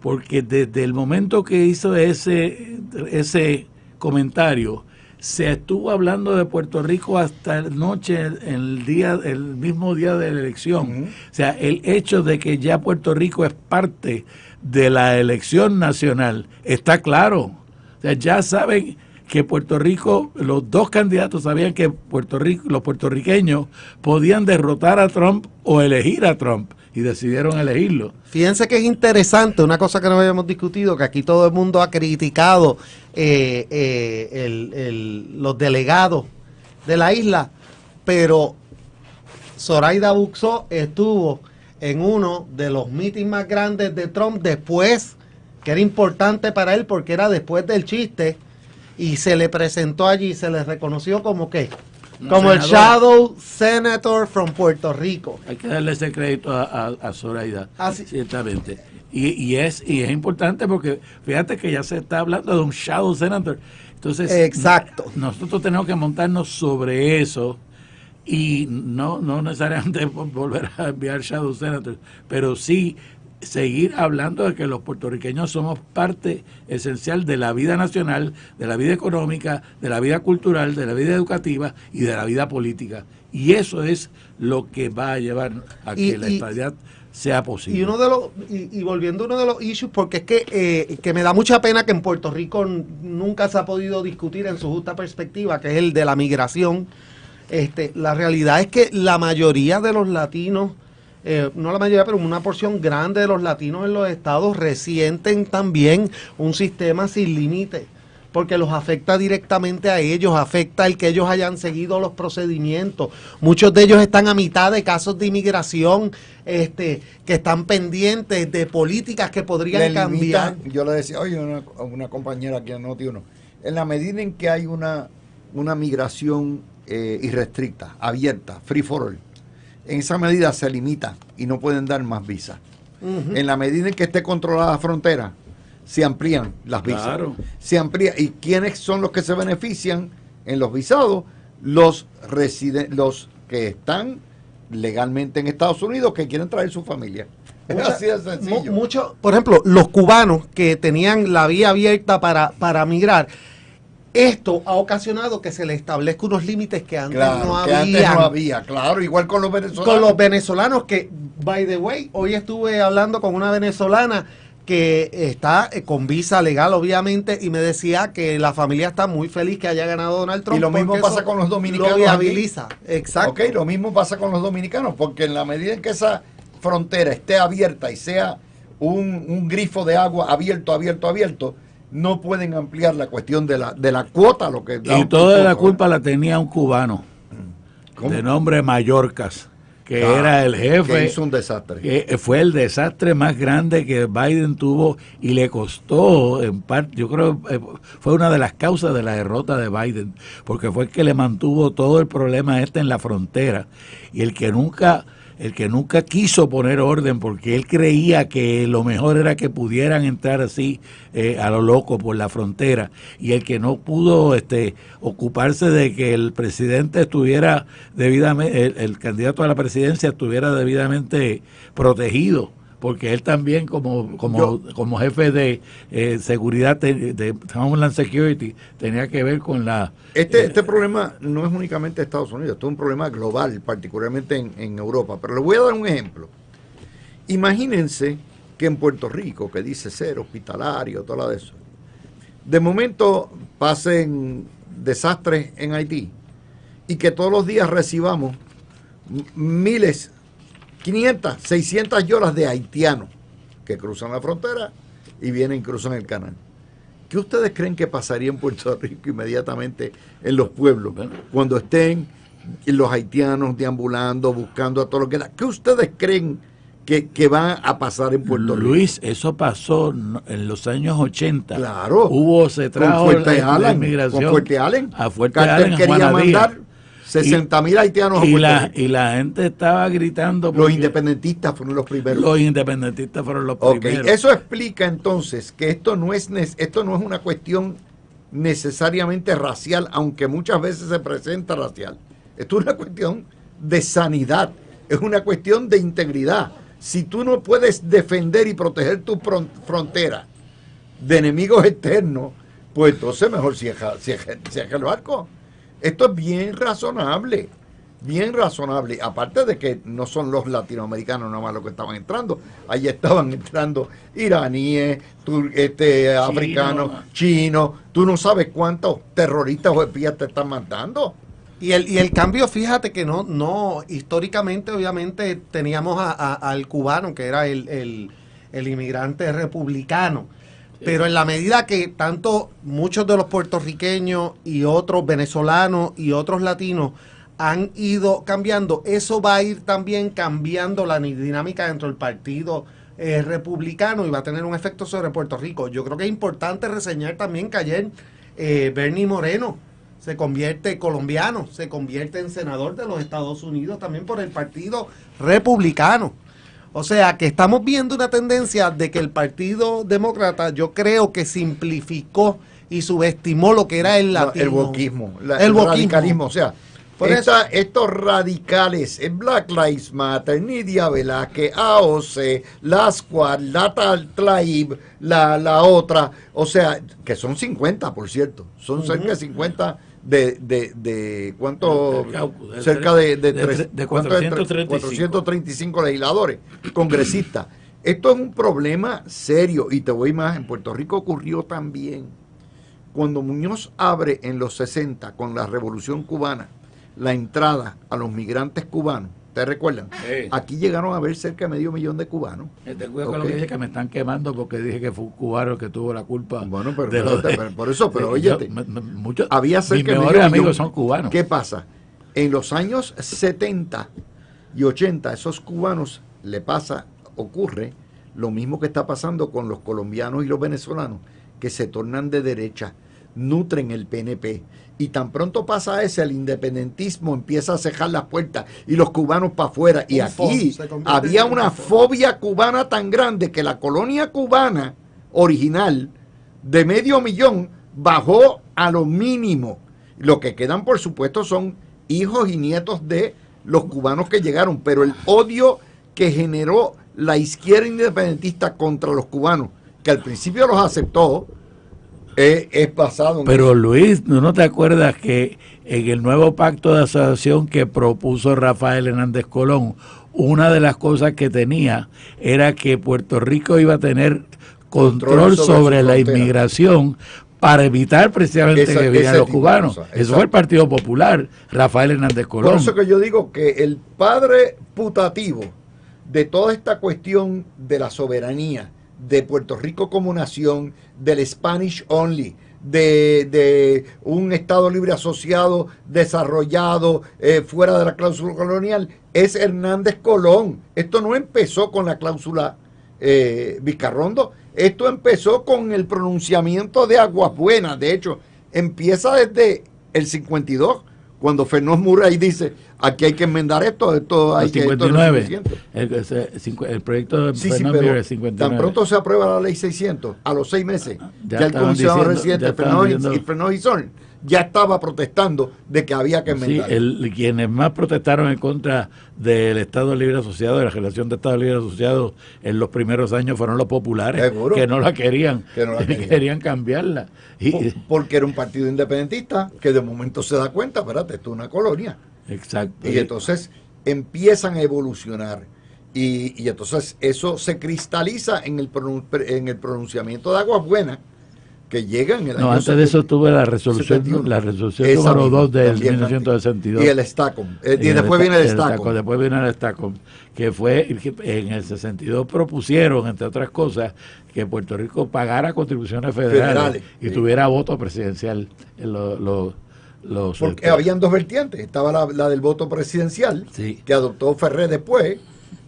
Porque desde el momento que hizo ese comentario, se estuvo hablando de Puerto Rico hasta la noche, el mismo día de la elección. O sea, el hecho de que ya Puerto Rico es parte de la elección nacional está claro. O sea, ya saben que Puerto Rico, los dos candidatos sabían que los puertorriqueños podían derrotar a Trump o elegir a Trump, y decidieron elegirlo. Fíjense que es interesante, una cosa que no habíamos discutido, que aquí todo el mundo ha criticado los delegados de la isla, pero Zoraida Buxó estuvo en uno de los mítines más grandes de Trump después, que era importante para él porque era después del chiste, y se le presentó allí, se le reconoció como que como el Shadow Senator from Puerto Rico. Hay que darle ese crédito a Zoraida, sí. ciertamente. Y es importante porque fíjate que ya se está hablando de un Shadow Senator. Entonces, exacto. Nosotros tenemos que montarnos sobre eso y no necesariamente volver a enviar Shadow Senators, pero sí seguir hablando de que los puertorriqueños somos parte esencial de la vida nacional, de la vida económica, de la vida cultural, de la vida educativa y de la vida política. Y eso es lo que va a llevar a que la estabilidad sea posible. Y volviendo a uno de los issues, porque es que me da mucha pena que en Puerto Rico nunca se ha podido discutir en su justa perspectiva, que es el de la migración. La realidad es que la mayoría de los latinos, no la mayoría, pero una porción grande de los latinos en los estados resienten también un sistema sin límite porque los afecta directamente a ellos, afecta el que ellos hayan seguido los procedimientos. Muchos de ellos están a mitad de casos de inmigración, que están pendientes de políticas que podrían cambiar. Yo le decía, oye, una compañera aquí en Noti1, en la medida en que hay una migración irrestricta, abierta, free for all, en esa medida se limita y no pueden dar más visas. Uh-huh. En la medida en que esté controlada la frontera, se amplían las visas. Claro. Se amplía. ¿Y quiénes son los que se benefician en los visados? Los que están legalmente en Estados Unidos, que quieren traer su familia. Es así de sencillo. Por ejemplo, los cubanos que tenían la vía abierta para migrar, esto ha ocasionado que se le establezca unos límites que antes no había. Claro, igual con los venezolanos. Con los venezolanos que, by the way, hoy estuve hablando con una venezolana que está con visa legal, obviamente, y me decía que la familia está muy feliz que haya ganado Donald Trump. Y lo mismo pasa con los dominicanos. Lo viabiliza, exacto. Ok, lo mismo pasa con los dominicanos, porque en la medida en que esa frontera esté abierta y sea un grifo de agua abierto, no pueden ampliar la cuestión de la cuota. Y toda la culpa la tenía un cubano, de nombre Mallorcas, que era el jefe. Que hizo un desastre. Que fue el desastre más grande que Biden tuvo y le costó, en parte, yo creo, fue una de las causas de la derrota de Biden, porque fue el que le mantuvo todo el problema en la frontera, y el que nunca quiso poner orden, porque él creía que lo mejor era que pudieran entrar así a lo loco por la frontera, y el que no pudo ocuparse de que el presidente estuviera debidamente, el candidato a la presidencia estuviera debidamente protegido, porque él también como jefe de seguridad de Homeland Security tenía que ver con la... Este problema no es únicamente de Estados Unidos, esto es un problema global, particularmente en Europa. Pero les voy a dar un ejemplo. Imagínense que en Puerto Rico, que dice ser hospitalario, todo eso, de momento pasen desastres en Haití y que todos los días recibamos miles, 500, 600 yolas de haitianos que cruzan la frontera y vienen y cruzan el canal. ¿Qué ustedes creen que pasaría en Puerto Rico inmediatamente en los pueblos cuando estén los haitianos deambulando, buscando a todo lo que da? ¿Qué ustedes creen que va a pasar en Puerto Rico? Luis, eso pasó en los años 80. Claro. Se trajo la inmigración. Con Fuerte Allen. A Fuerte Allen quería mandar 60,000 haitianos a Puerto Rico. Y la gente estaba gritando. Los independentistas fueron los primeros. Primeros. Eso explica entonces que esto no es una cuestión necesariamente racial, aunque muchas veces se presenta racial. Esto es una cuestión de sanidad, es una cuestión de integridad. Si tú no puedes defender y proteger tu frontera de enemigos externos, pues entonces mejor cierra el barco. Esto es bien razonable. Aparte de que no son los latinoamericanos nada más los que estaban entrando. Allí estaban entrando iraníes, africanos, chinos. Tú no sabes cuántos terroristas o espías te están mandando. Y el cambio, fíjate que no históricamente, obviamente, teníamos al cubano, que era el inmigrante republicano. Pero en la medida que tanto muchos de los puertorriqueños y otros venezolanos y otros latinos han ido cambiando, eso va a ir también cambiando la dinámica dentro del partido republicano y va a tener un efecto sobre Puerto Rico. Yo creo que es importante reseñar también que ayer Bernie Moreno se convierte en senador de los Estados Unidos también por el Partido Republicano. O sea, que estamos viendo una tendencia de que el Partido Demócrata, yo creo que simplificó y subestimó lo que era el latino. El wokismo, el radicalismo. O sea, estos radicales, el Black Lives Matter, Nidia Velázquez, AOC, la Squad, la Tlaib, la otra, o sea, que son 50, por cierto, son cerca de 50 de ¿cuánto? Cerca de 435 legisladores, congresistas. Esto es un problema serio y te voy más, en Puerto Rico ocurrió también cuando Muñoz abre en los 60 con la Revolución Cubana la entrada a los migrantes cubanos. ¿Ustedes recuerdan? Sí. Aquí llegaron a haber cerca de 500,000 de cubanos. Ten cuidado con lo que dije, que me están quemando porque dije que fue un cubano el que tuvo la culpa. Bueno, pero, de lo de- por eso, pero óyete, muchos, había mis cerca de mejores 500,000. amigos son cubanos. ¿Qué pasa? En los años 70 y 80, esos cubanos ocurre lo mismo que está pasando con los colombianos y los venezolanos, que se tornan de derecha, nutren el PNP. Y tan pronto pasa ese, el independentismo empieza a cejar las puertas y los cubanos para afuera. Y aquí había una fobia cubana tan grande que la colonia cubana original de 500,000 bajó a lo mínimo. Lo que quedan, por supuesto, son hijos y nietos de los cubanos que llegaron, pero el odio que generó la izquierda independentista contra los cubanos, que al principio los aceptó, es basado en Pero eso. Luis, ¿tú no te acuerdas que en el nuevo pacto de asociación que propuso Rafael Hernández Colón, una de las cosas que tenía era que Puerto Rico iba a tener control sobre su la frontera. inmigración para evitar precisamente que vinieran los tipo de cubanos? cosas, Eso fue el Partido Popular, Rafael Hernández Colón. Por eso que yo digo que el padre putativo de toda esta cuestión de la soberanía, de Puerto Rico como nación, del Spanish only, de un Estado libre asociado, desarrollado, fuera de la cláusula colonial, es Hernández Colón. Esto no empezó con la cláusula Vizcarrondo, esto empezó con el pronunciamiento de Aguas Buenas. De hecho, empieza desde el 52, cuando Fernós Murray dice, aquí hay que enmendar esto hay El que esto no es 59, suficiente. el proyecto de Sí, Fernando pero Miller, 59. tan pronto se aprueba la ley 600, a los 6 meses, Ya ya el estaban comisionado diciendo- residente ya estaban diciendo- Fernós Isón ya estaba protestando de que había que Sí, enmendar. quienes más protestaron en contra del Estado Libre Asociado, de la relación de Estado Libre Asociado en los primeros años fueron los populares, Seguro. que no la querían, Que no la querían. querían cambiarla. Y, Porque era un partido independentista que de momento se da cuenta, espérate, esto es una colonia. exacto. Y entonces empiezan a evolucionar. Y entonces eso se cristaliza en el pronunciamiento de Aguas Buenas, que llega en el No, año antes de eso tuve la resolución 71. número Esa misma, 2 del también 1962. Y el Stacom. Y después viene el Stacom. Después viene el Stacom, que fue que en el 62 propusieron, entre otras cosas, que Puerto Rico pagara contribuciones federales y sí. tuviera voto presidencial en los Porque habían dos vertientes. Estaba la del voto presidencial, Sí. que adoptó Ferré después,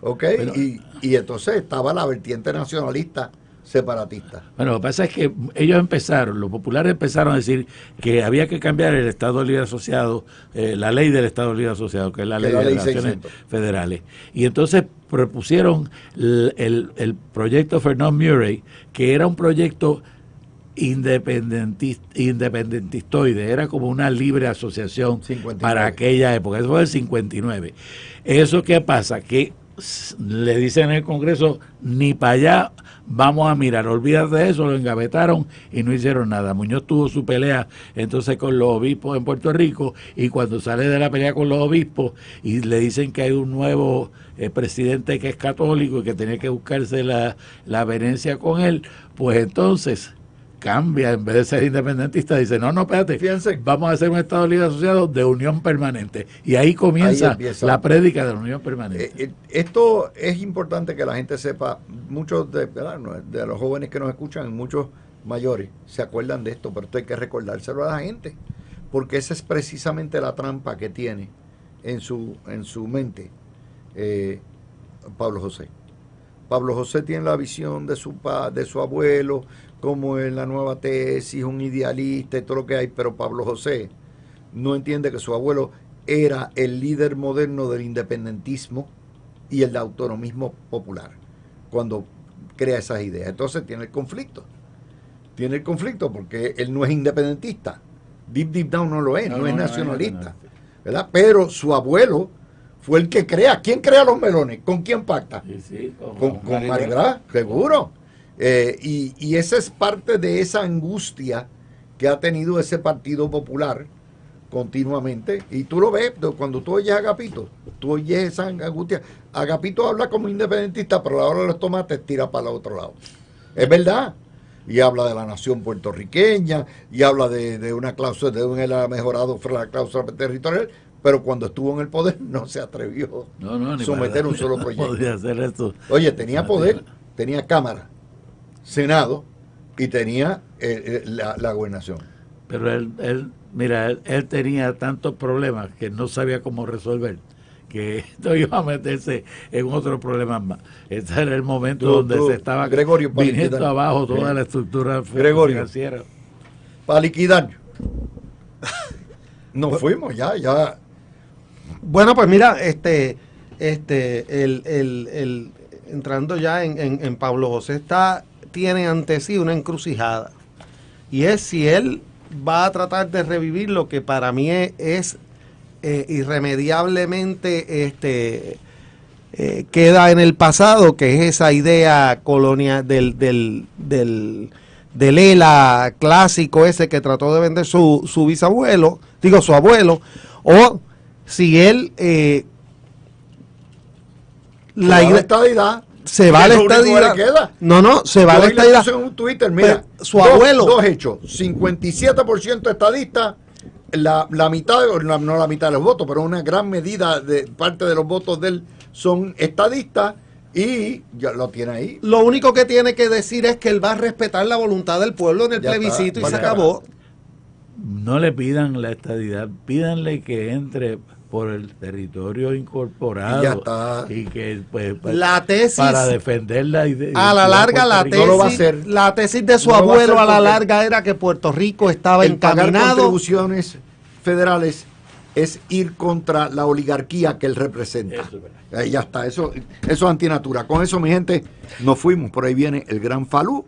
¿ok? Pero- y entonces estaba la vertiente nacionalista separatista. Bueno, lo que pasa es que ellos empezaron, los populares empezaron a decir que había que cambiar el Estado Libre Asociado, la ley del Estado Libre Asociado, que es la Que ley es la de ley relaciones 600. federales. Y entonces propusieron el proyecto Fernand Murray, que era un proyecto independentistoide, era como una libre asociación 59. para aquella época. Eso fue el 59. ¿Eso qué pasa? Que le dicen en el Congreso, ni para allá vamos a mirar, olvídate de eso, lo engavetaron y no hicieron nada. Muñoz tuvo su pelea entonces con los obispos en Puerto Rico, y cuando sale de la pelea con los obispos y le dicen que hay un nuevo presidente que es católico y que tenía que buscarse la avenencia con él, pues entonces cambia, en vez de ser independentista, dice, no, espérate, Fíjense. vamos a hacer un Estado Libre Asociado de unión permanente. Y ahí comienza Ahí empieza. la prédica de la unión permanente. Esto es importante que la gente sepa. Muchos ¿verdad? De los jóvenes que nos escuchan, muchos mayores, se acuerdan de esto, pero esto hay que recordárselo a la gente, porque esa es precisamente la trampa que tiene en su mente Pablo José. Pablo José tiene la visión de su abuelo, como en la nueva tesis, un idealista y todo lo que hay, pero Pablo José no entiende que su abuelo era el líder moderno del independentismo y el autonomismo popular, cuando crea esas ideas. Entonces tiene el conflicto porque él no es independentista, deep down no lo es, no es nacionalista, ¿verdad? Pero su abuelo fue el que crea. ¿Quién crea los melones? ¿Con quién pacta? Sí, Con Maribra, seguro. Y esa es parte de esa angustia que ha tenido ese Partido Popular continuamente. Y tú lo ves, cuando tú oyes a Agapito, tú oyes esa angustia. Agapito habla como independentista, pero a la hora de los tomates tira para el otro lado. Es verdad. Y habla de la nación puertorriqueña, y habla de una cláusula, de un él ha mejorado la cláusula territorial, pero cuando estuvo en el poder no se atrevió a someter un solo proyecto. Podía hacer esto. Oye, tenía poder, tenía Cámara, Senado y tenía la gobernación. Pero él tenía tantos problemas que no sabía cómo resolver, que esto iba a meterse en otros problemas más. Este era el momento donde se estaba viniendo abajo toda la estructura financiera. Para liquidar. Nos fuimos ya. Bueno, pues mira, entrando ya en Pablo José tiene ante sí una encrucijada. Y es si él va a tratar de revivir lo que para mí es irremediablemente queda en el pasado, que es esa idea colonial del ELA clásico ese que trató de vender su bisabuelo, su abuelo, o si él la estadidad se va a la estadidad. No, se va a la estadidad. En un Twitter, mira, su abuelo. Dos hechos: 57% estadista, la mitad, no la mitad de los votos, pero una gran medida de parte de los votos de él son estadistas, y ya lo tiene ahí. Lo único que tiene que decir es que él va a respetar la voluntad del pueblo en el plebiscito y se acabó. No le pidan la estadidad, pídanle que entre por el territorio incorporado, y ya está. Y que pues la tesis para defender la idea, a la larga la tesis de su abuelo a la larga era que Puerto Rico estaba encaminado. Pagar contribuciones federales es ir contra la oligarquía que él representa. Ya está, eso es antinatura. Con eso, mi gente, nos fuimos. Por ahí viene el gran Falú.